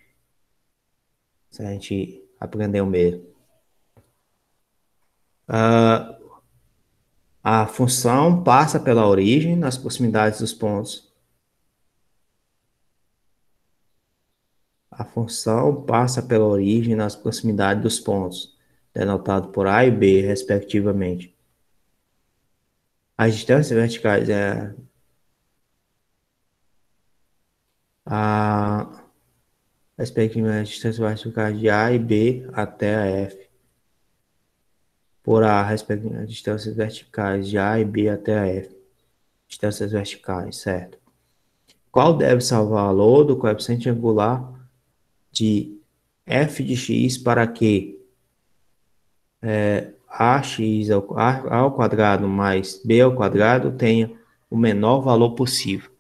S1: aprendeu mesmo. A função passa pela origem nas proximidades dos pontos. A função passa pela origem nas proximidades dos pontos, denotado por A e B, respectivamente. As distâncias verticais é respectivamente as distâncias verticais de A e B até a F. Por A, respectivamente as distâncias verticais de A e B até a F. Distâncias verticais, certo? Qual deve ser o valor do coeficiente angular de f de x para que ax ao quadrado mais b ao quadrado tenha o menor valor possível?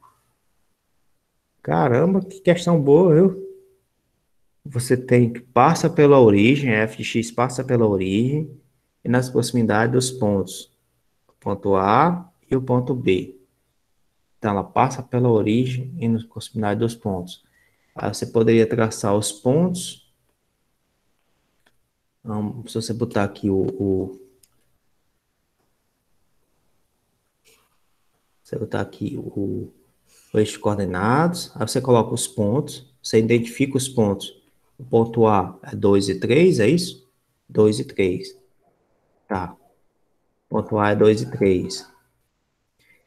S1: Caramba, que questão boa, viu? Você tem que passa pela origem, f de x passa pela origem e nas proximidades dos pontos, o ponto A e o ponto B. Então, ela passa pela origem e nas proximidades dos pontos. Aí você poderia traçar os pontos. Se você botar aqui você botar aqui o eixo de coordenadas, aí você coloca os pontos, você identifica os pontos. O ponto A é 2 e 3, é isso? 2 e 3. Tá. Ponto A é 2 e 3.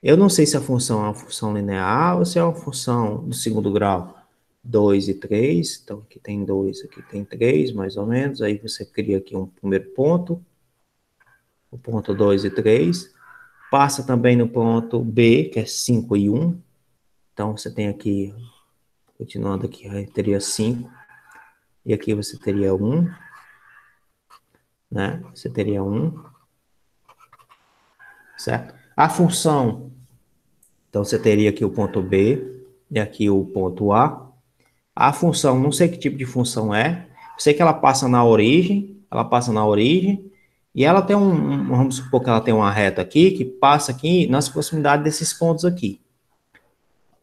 S1: Eu não sei se a função é uma função linear ou se é uma função do segundo grau. 2 e 3, então aqui tem 2, aqui tem 3, mais ou menos. Aí você cria aqui um primeiro ponto, o ponto 2 e 3. Passa também no ponto B, que é 5 e 1. Então você tem aqui, continuando aqui, aí teria 5. E aqui você teria 1, né? Você teria 1, certo? A função, então você teria aqui o ponto B e aqui o ponto A. A função, não sei que tipo de função é. Eu sei que ela passa na origem, e ela tem vamos supor que ela tem uma reta aqui, que passa aqui nas proximidades desses pontos aqui.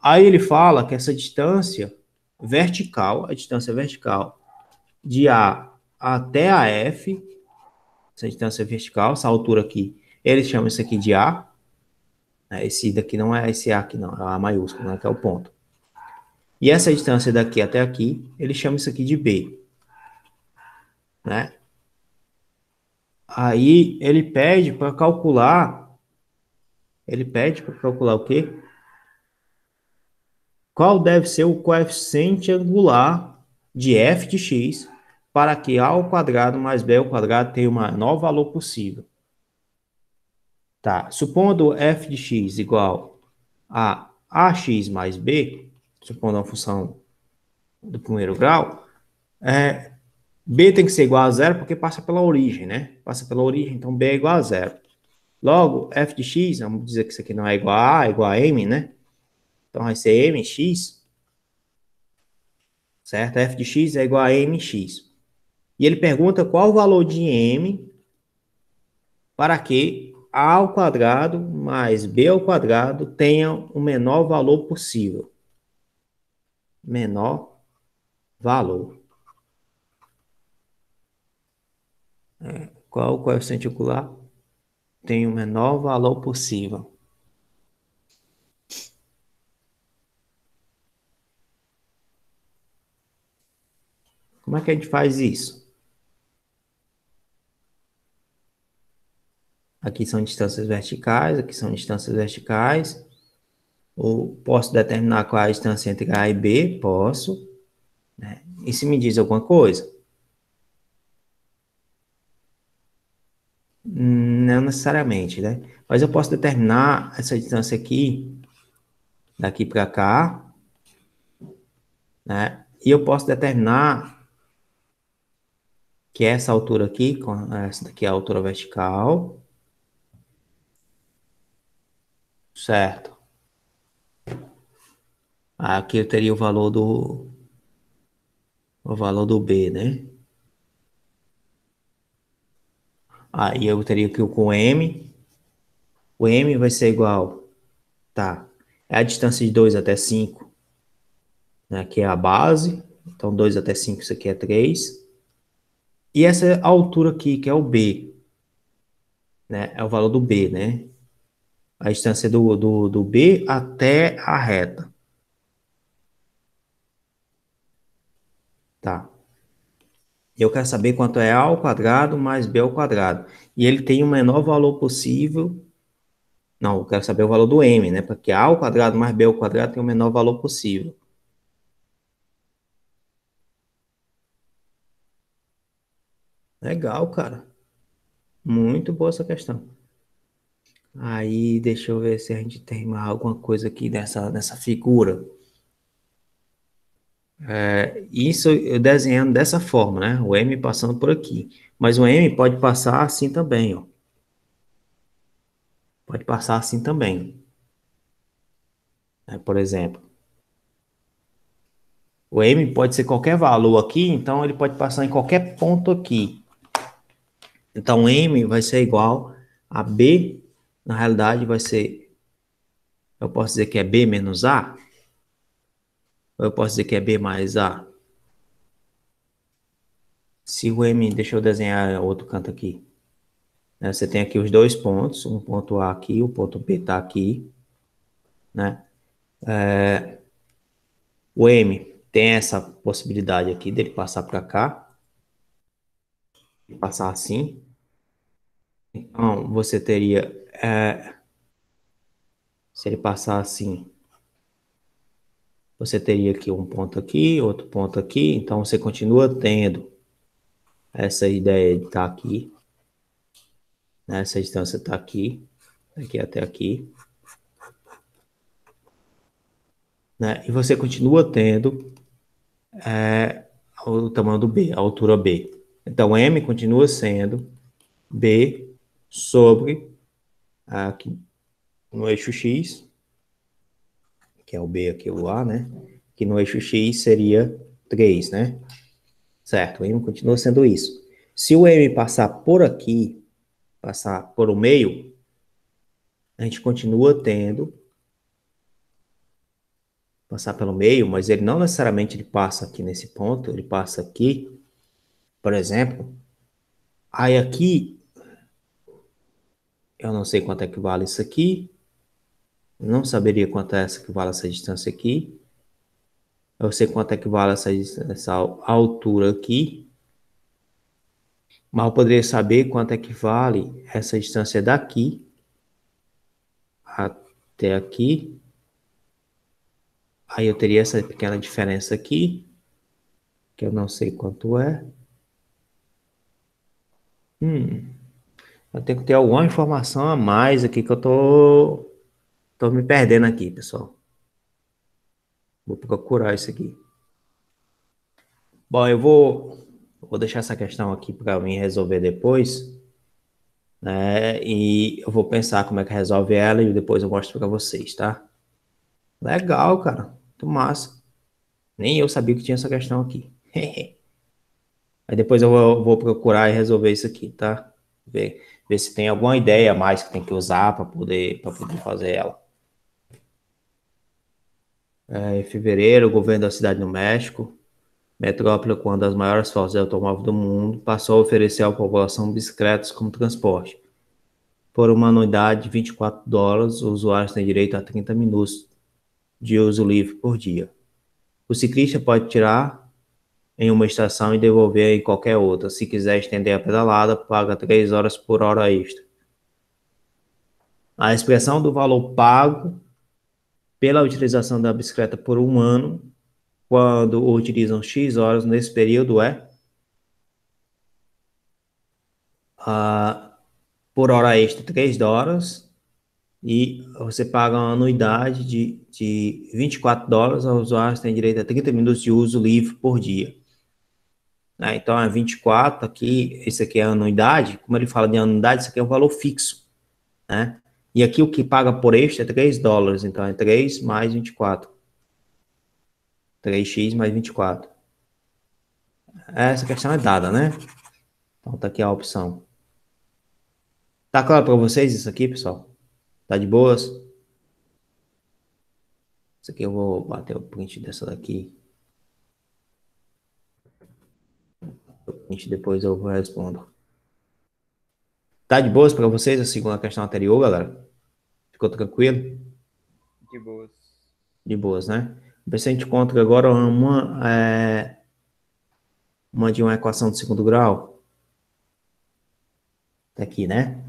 S1: Aí ele fala que essa distância vertical, a distância vertical de A até a F, essa distância vertical, essa altura aqui, eles chamam isso aqui de A, né? Esse daqui não é esse A aqui não, é A maiúsculo, né, que é o ponto. E essa distância daqui até aqui, ele chama isso aqui de B, né? Aí ele pede para calcular o quê? Qual deve ser o coeficiente angular de f de x para que a ao quadrado mais b ao quadrado tenha o menor valor possível. Tá, supondo f de x igual a ax mais b, supondo uma função do primeiro grau, b tem que ser igual a zero porque passa pela origem, né? Passa pela origem, então b é igual a zero. Logo, f de x, vamos dizer que isso aqui não é igual a é igual a m, né? Então vai ser mx, certo? F de x é igual a mx. E ele pergunta qual o valor de m para que a ao quadrado mais b ao quadrado tenha o menor valor possível. Menor valor. Qual o coeficiente angular tem o menor valor possível? Como é que a gente faz isso? Aqui são distâncias verticais, aqui são distâncias verticais. Ou posso determinar qual é a distância entre A e B? Posso. Né? E se me diz alguma coisa? Não necessariamente, né? Mas eu posso determinar essa distância aqui, daqui para cá, né? E eu posso determinar que essa altura aqui, essa daqui é a altura vertical, certo? Aqui eu teria o valor B, né? Aí eu teria que com M, o M vai ser igual, tá? É a distância de 2 até 5, né? Que é a base, então 2 até 5, isso aqui é 3. E essa altura aqui, que é o B, né? É o valor do B, né? A distância do B até a reta. Tá. Eu quero saber quanto é A ao quadrado mais B ao quadrado. E ele tem o menor valor possível. Não, eu quero saber o valor do M, né? Porque A ao quadrado mais B ao quadrado tem o menor valor possível. Legal, cara. Muito boa essa questão. Aí, deixa eu ver se a gente tem mais alguma coisa aqui nessa figura. Isso eu desenhando dessa forma, né? O M passando por aqui. Mas o M pode passar assim também, ó. Pode passar assim também. Por exemplo, o M pode ser qualquer valor aqui, então ele pode passar em qualquer ponto aqui. Então, M vai ser igual a B, na realidade vai ser, eu posso dizer que é B menos A, ou eu posso dizer que é B mais A. Se o M, deixa eu desenhar outro canto aqui. Você tem aqui os dois pontos, um ponto A aqui, o ponto B está aqui, né? O M tem essa possibilidade aqui dele passar para cá, passar assim. Então, você teria, se ele passar assim, você teria aqui um ponto aqui, outro ponto aqui, então você continua tendo essa ideia de estar aqui, né? Essa distância está aqui, aqui até aqui, né? E você continua tendo o tamanho do B, a altura B. Então, M continua sendo B sobre aqui no eixo X, que é o B aqui, o A, né? Que no eixo X seria 3, né? Certo, o M continua sendo isso. Se o M passar por aqui, passar por o meio, a gente continua tendo passar pelo meio, mas ele não necessariamente ele passa aqui nesse ponto, ele passa aqui, por exemplo. Aí aqui, eu não sei quanto é que vale isso aqui, não saberia quanto é essa que vale essa distância aqui. Eu sei quanto é que vale essa altura aqui, mas eu poderia saber quanto é que vale essa distância daqui até aqui. Aí eu teria essa pequena diferença aqui, que eu não sei quanto é. Eu tenho que ter alguma informação a mais aqui que eu tô me perdendo aqui, pessoal. Vou procurar isso aqui. Bom, eu vou deixar essa questão aqui para mim resolver depois, né? E eu vou pensar como é que resolve ela e depois eu mostro para vocês, tá? Legal, cara. Muito massa. Nem eu sabia que tinha essa questão aqui. Aí depois eu vou procurar e resolver isso aqui, tá? Ver se tem alguma ideia a mais que tem que usar para poder fazer ela. Em fevereiro, o governo da cidade do México, metrópole com uma das maiores frota de automóvel do mundo, passou a oferecer à população bicicletas como transporte. Por uma anuidade de $24, os usuários têm direito a 30 minutos de uso livre por dia. O ciclista pode tirar em uma estação e devolver em qualquer outra. Se quiser estender a pedalada, paga 3 horas por hora extra. A expressão do valor pago pela utilização da bicicleta por um ano, quando utilizam X horas nesse período, é por hora extra 3 horas e você paga uma anuidade de $24, os usuários têm direito a 30 minutos de uso livre por dia. Então, é 24 aqui, esse aqui é a anuidade, como ele fala de anuidade, isso aqui é um valor fixo, né? E aqui o que paga por extra é $3, então é 3 mais 24. 3x mais 24. Essa questão é dada, né? Então tá aqui a opção. Tá claro para vocês isso aqui, pessoal? Tá de boas? Isso aqui eu vou bater o print dessa daqui. O print depois eu respondo. Tá de boas para vocês a segunda questão anterior, galera? Ficou tranquilo?
S3: De boas.
S1: De boas, né? Ver se a gente encontra agora uma uma de uma equação de segundo grau. Tá aqui, né?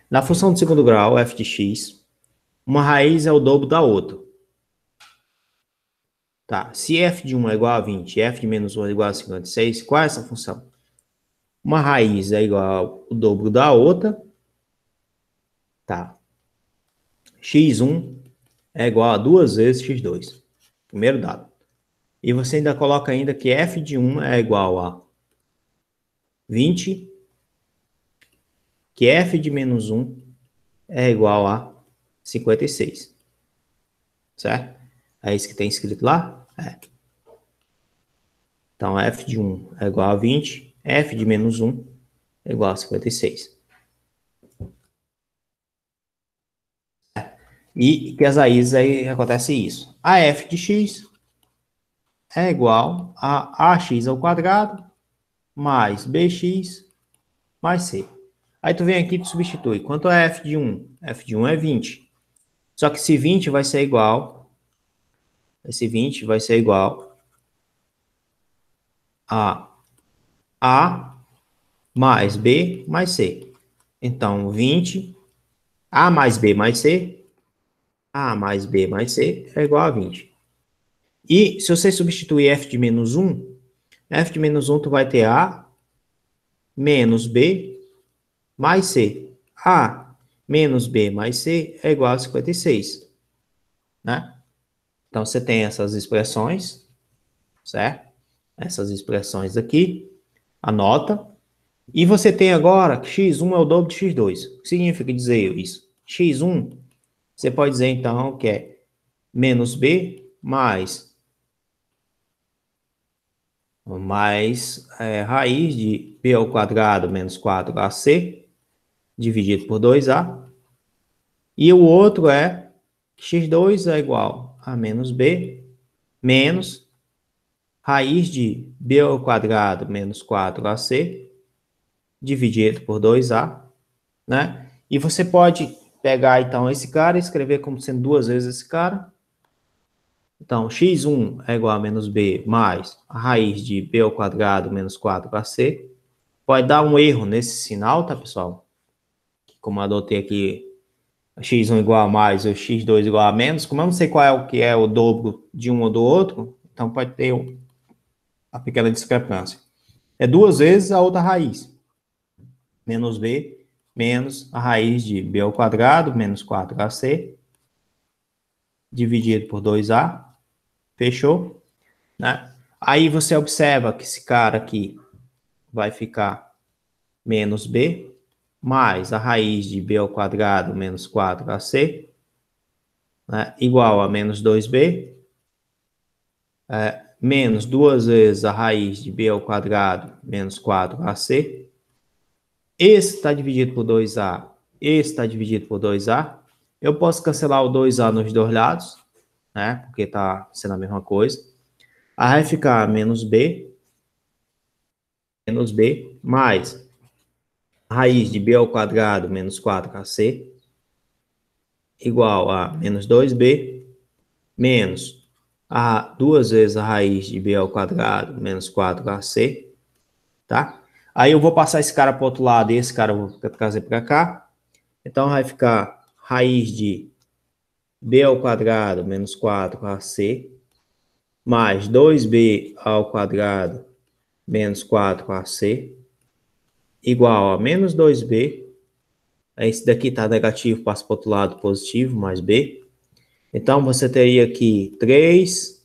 S1: Na função de segundo grau, f de x, uma raiz é o dobro da outra. Tá, se f de 1 é igual a 20 e f de menos 1 é igual a 56, qual é essa função? Uma raiz é igual ao dobro da outra. Tá. x1 é igual a 2 vezes x2. Primeiro dado. E você ainda coloca ainda que f de 1 é igual a 20, que f de menos 1 é igual a 56. Certo? É isso que tem escrito lá? É. Então, f de 1 é igual a 20, f de menos 1 é igual a 56. E que as raízes aí acontece isso. A f de x é igual a ax ao quadrado mais bx mais c. Aí tu vem aqui e tu substitui. Quanto é f de 1? F de 1 é 20. Só que esse 20 vai ser igual, esse 20 vai ser igual a mais b mais c. Então, 20, a mais b mais c, a mais b mais c é igual a 20. E se você substituir f de menos 1, f de menos 1 tu vai ter a menos b mais c. A menos b mais c é igual a 56. Né? Então, você tem essas expressões, certo? Essas expressões aqui, anota. E você tem agora que x1 é o dobro de x2. O que significa dizer isso? x1, você pode dizer, então, que é menos b mais raiz de b ao quadrado menos 4ac, dividido por 2a. E o outro é que x2 é igual a menos b menos raiz de b ao quadrado menos 4ac, dividido por 2a, né? E você pode pegar, então, esse cara e escrever como sendo duas vezes esse cara. Então, x1 é igual a menos b mais a raiz de b ao quadrado menos 4ac. Pode dar um erro nesse sinal, tá, pessoal? Como eu adotei aqui x1 igual a mais ou x2 igual a menos, como eu não sei qual é o que é o dobro de um ou do outro, então pode ter uma pequena discrepância. É duas vezes a outra raiz. Menos b menos a raiz de b ao quadrado menos 4ac, dividido por 2a. Fechou? Né? Aí você observa que esse cara aqui vai ficar menos b mais a raiz de b ao quadrado menos 4ac, né, igual a menos 2b, menos duas vezes a raiz de b ao quadrado menos 4ac. Esse está dividido por 2a, esse está dividido por 2a. Eu posso cancelar o 2a nos dois lados, né, porque está sendo a mesma coisa. Aí vai ficar menos b mais a raiz de b ao quadrado menos 4ac igual a menos 2b menos duas vezes a raiz de b ao quadrado menos 4ac, tá? Aí eu vou passar esse cara para o outro lado e esse cara eu vou trazer para cá. Então vai ficar raiz de b ao quadrado menos 4ac mais 2b ao quadrado menos 4ac igual a menos 2b. Esse daqui está negativo, passa para o outro lado, positivo, mais b. Então, você teria aqui 3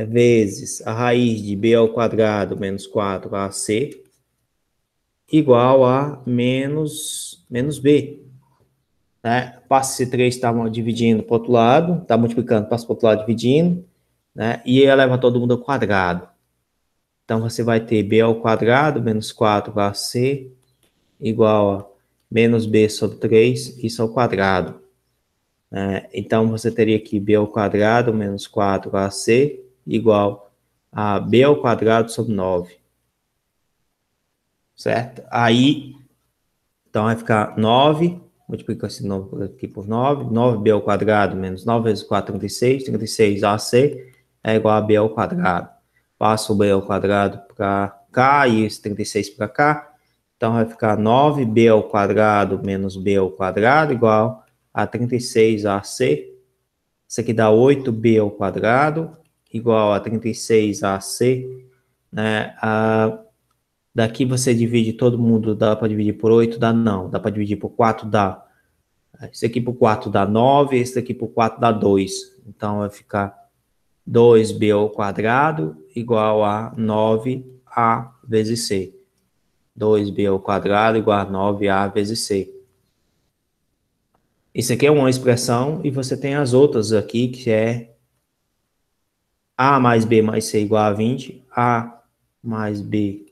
S1: vezes a raiz de b ao quadrado menos 4ac igual a menos b. Né? Passa esse 3, está dividindo para o outro lado, está multiplicando, passa para o outro lado, dividindo, né? E eleva todo mundo ao quadrado. Então, você vai ter b ao quadrado menos 4ac igual a menos b sobre 3, isso ao quadrado. Então, você teria aqui b ao quadrado menos 4ac igual a b ao quadrado sobre 9. Certo? Aí, então, vai ficar 9, multiplica esse 9 aqui por 9, 9b ao quadrado menos 9 vezes 4, 36, 36ac é igual a b ao quadrado. Passa o b ao quadrado para cá e esse 36 para cá. Então, vai ficar 9b ao quadrado menos b ao quadrado igual a 36ac. Isso aqui dá 8b ao quadrado igual a 36ac. Né? Daqui você divide todo mundo, dá para dividir por 8? Dá não. Dá para dividir por 4? Dá. Esse aqui por 4 dá 9, esse daqui por 4 dá 2. Então, vai ficar 2b ao quadrado igual a 9a vezes c. 2b ao quadrado igual a 9a vezes c. Isso aqui é uma expressão e você tem as outras aqui, que é a mais b mais c igual a 20, a mais b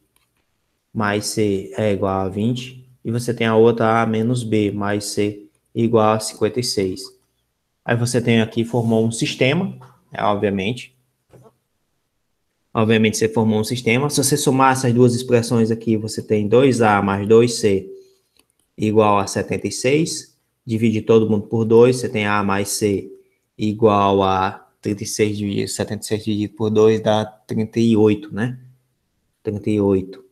S1: mais c é igual a 20, e você tem a outra a menos b mais c igual a 56. Aí você tem aqui, formou um sistema, obviamente. Obviamente você formou um sistema. Se você somar essas duas expressões aqui, você tem 2a mais 2c igual a 76. Divide todo mundo por 2, você tem a mais c igual a 36 dividido, 76 dividido por 2 dá 38, né? 38.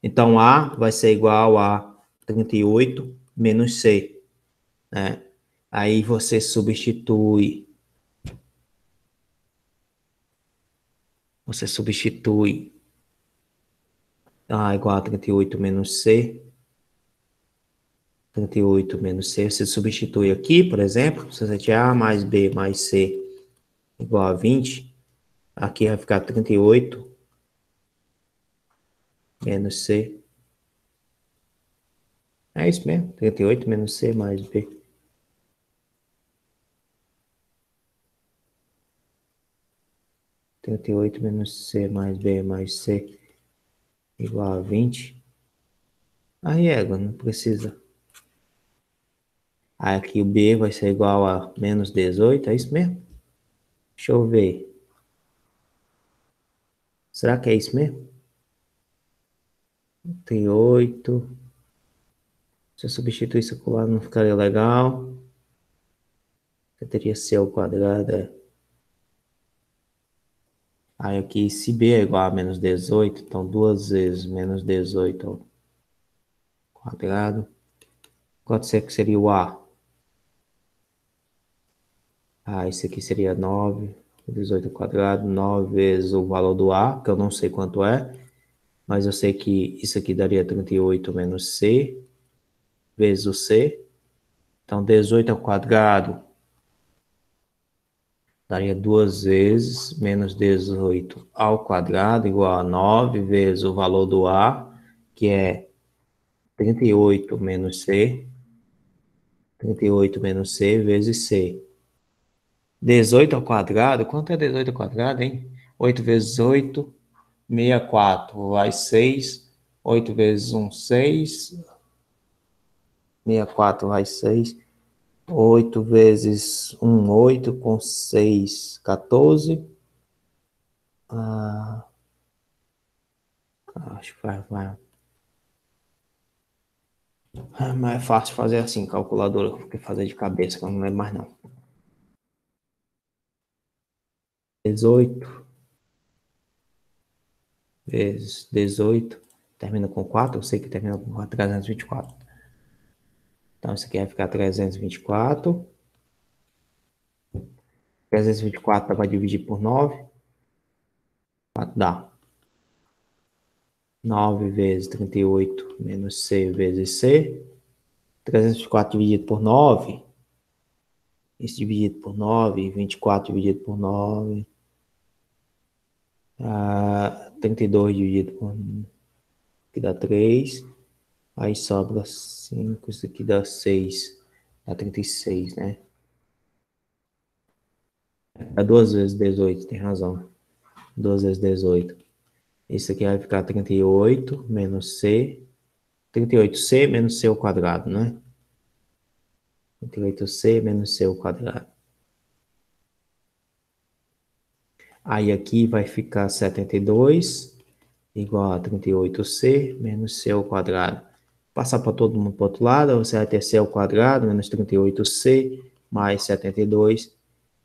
S1: Então, a vai ser igual a 38 menos c, né? Aí você substitui A igual a 38 menos C. 38 menos C. Você substitui aqui, por exemplo, se você tiver A mais B mais C igual a 20, aqui vai ficar 38 menos C. É isso mesmo, 38 menos C mais B. menos C mais B mais C igual a 20. Aí, égua, não precisa. Aí aqui o B vai ser igual a menos 18, é isso mesmo? Deixa eu ver. Será que é isso mesmo? 38. Se eu substituir isso aqui lá, não ficaria legal. Eu teria C ao quadrado, Aí aqui, se B é igual a menos 18, então 2 vezes menos 18 ao quadrado. Quanto seria o A? Isso aqui seria 9, 18 ao quadrado, 9 vezes o valor do A, que eu não sei quanto é, mas eu sei que isso aqui daria 38 menos C, vezes o C. Então, 18 ao quadrado daria 2 vezes menos 18 ao quadrado, igual a 9 vezes o valor do A, que é 38 menos C. 38 menos C vezes C. 18 ao quadrado, quanto é 18 ao quadrado, hein? 8 vezes 8, 64, vai 6. 8 vezes 1, 6. 64 vai 6. 8 vezes 1, 8, com 6, 14. Acho que vai. Mas é fácil fazer assim, calculadora, porque fazer de cabeça, que eu não lembro mais não. 18 vezes 18, termina com 4, eu sei que termina com 4, 324. Então, isso aqui vai ficar 324. 324 dá para dividir por 9. Dá. 9 vezes 38 menos C vezes C. 324 dividido por 9. Isso dividido por 9. 24 dividido por 9. 32 dividido por... Aqui dá 3. Aí sobra 5. Isso aqui dá 6. Dá 36, né? Dá 2 vezes 18, tem razão. 2 vezes 18. Isso aqui vai ficar 38 menos C. 38C menos C ao quadrado, né? 38C menos C ao quadrado. Aí aqui vai ficar 72 igual a 38C menos C ao quadrado. Passar para todo mundo para o outro lado, você vai ter C ao quadrado menos 38C mais 72.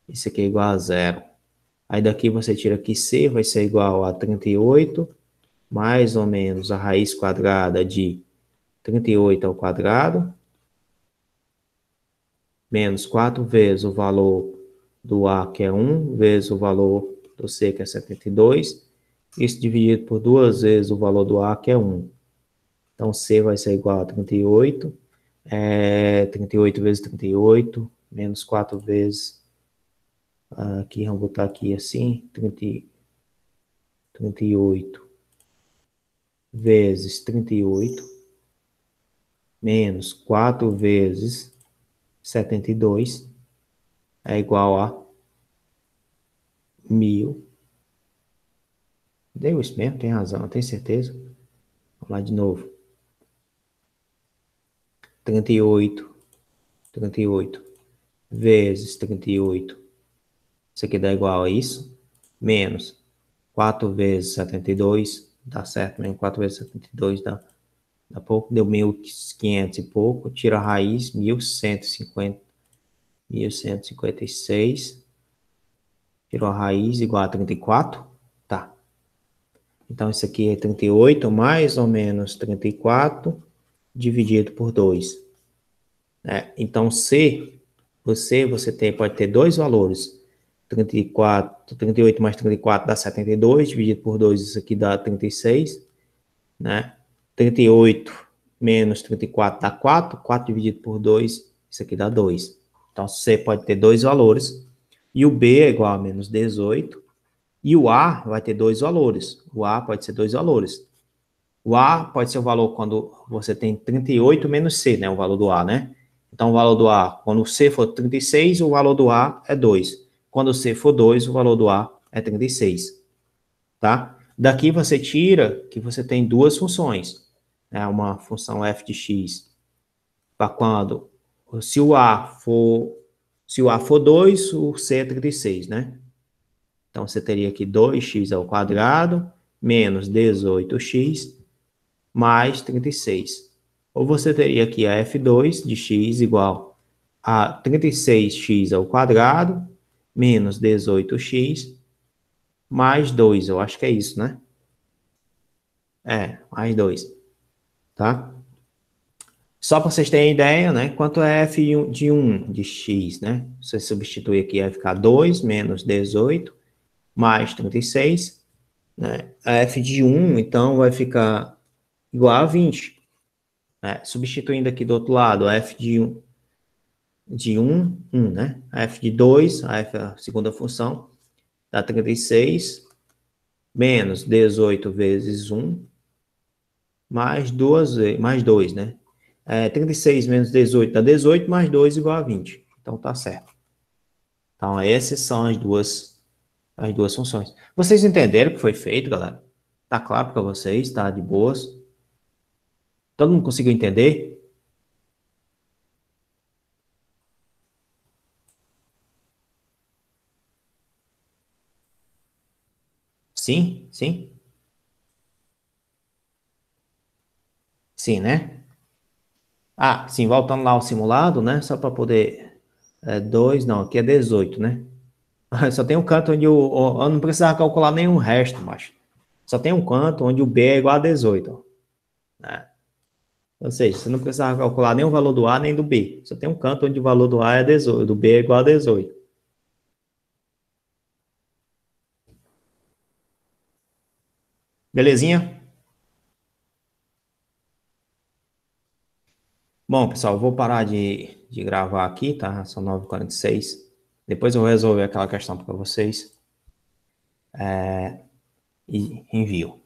S1: Isso aqui é igual a 0. Aí daqui você tira que C vai ser igual a 38, mais ou menos a raiz quadrada de 38 ao quadrado, menos 4 vezes o valor do A, que é 1, vezes o valor do C, que é 72. Isso dividido por 2 vezes o valor do A, que é 1. Então, C vai ser igual a 38. 38 vezes 38, menos 4 vezes... Aqui, vamos botar aqui assim, 38 vezes 38, menos 4 vezes 72, é igual a 1000. Deu isso mesmo, tem razão, tem certeza? Vamos lá de novo. 38 vezes 38, isso aqui dá igual a isso, menos 4 vezes 72, dá certo mesmo, 4 vezes 72 dá pouco, deu 1.500 e pouco, tira a raiz, 1156, tirou a raiz igual a 34, tá. Então, isso aqui é 38 mais ou menos 34 dividido por 2. Então, C, você pode ter dois valores. 38 mais 34 dá 72, dividido por 2, isso aqui dá 36, né? 38 menos 34 dá 4, 4 dividido por 2, isso aqui dá 2. Então, C pode ter dois valores, e o B é igual a menos 18, e o A vai ter dois valores. O A pode ser dois valores. O A pode ser o valor quando você tem 38 menos C, né? O valor do A, né? Então, o valor do A, quando o C for 36, o valor do A é 2. Quando o C for 2, o valor do A é 36. Tá? Daqui você tira que você tem duas funções. Uma função f de x para quando, se o A for 2, o C é 36, né? Então, você teria aqui 2x ao quadrado menos 18x mais 36. Ou você teria aqui a f2 de x igual a 36x ao quadrado menos 18x mais 2. Eu acho que é isso, né? Mais 2. Tá? Só para vocês terem ideia, né? Quanto é f de 1 de x, né? Você substitui aqui, vai ficar 2 menos 18 mais 36, né? A f de 1, então, vai ficar igual a 20. Substituindo aqui do outro lado, a f de 1, 1, né? A f de 2, a f é a segunda função, dá 36, menos 18 vezes 1, mais 2, né? 36 menos 18 dá 18, mais 2 igual a 20. Então, tá certo. Então, essas são as duas funções. Vocês entenderam o que foi feito, galera? Tá claro para vocês? Tá de boas? Todo mundo conseguiu entender? Sim? Sim? Sim, né? Sim, voltando lá ao simulado, né? Só para poder... 2, não, aqui é 18, né? Só tem um canto onde eu não precisava calcular nenhum resto, macho. Só tem um canto onde o B é igual a 18, né? Ou seja, você não precisava calcular nem o valor do A nem do B. Só tem um canto onde o valor do A é 18, do B é igual a 18. Belezinha? Bom, pessoal, eu vou parar de gravar aqui, tá? São 9h46. Depois eu vou resolver aquela questão para vocês. E envio.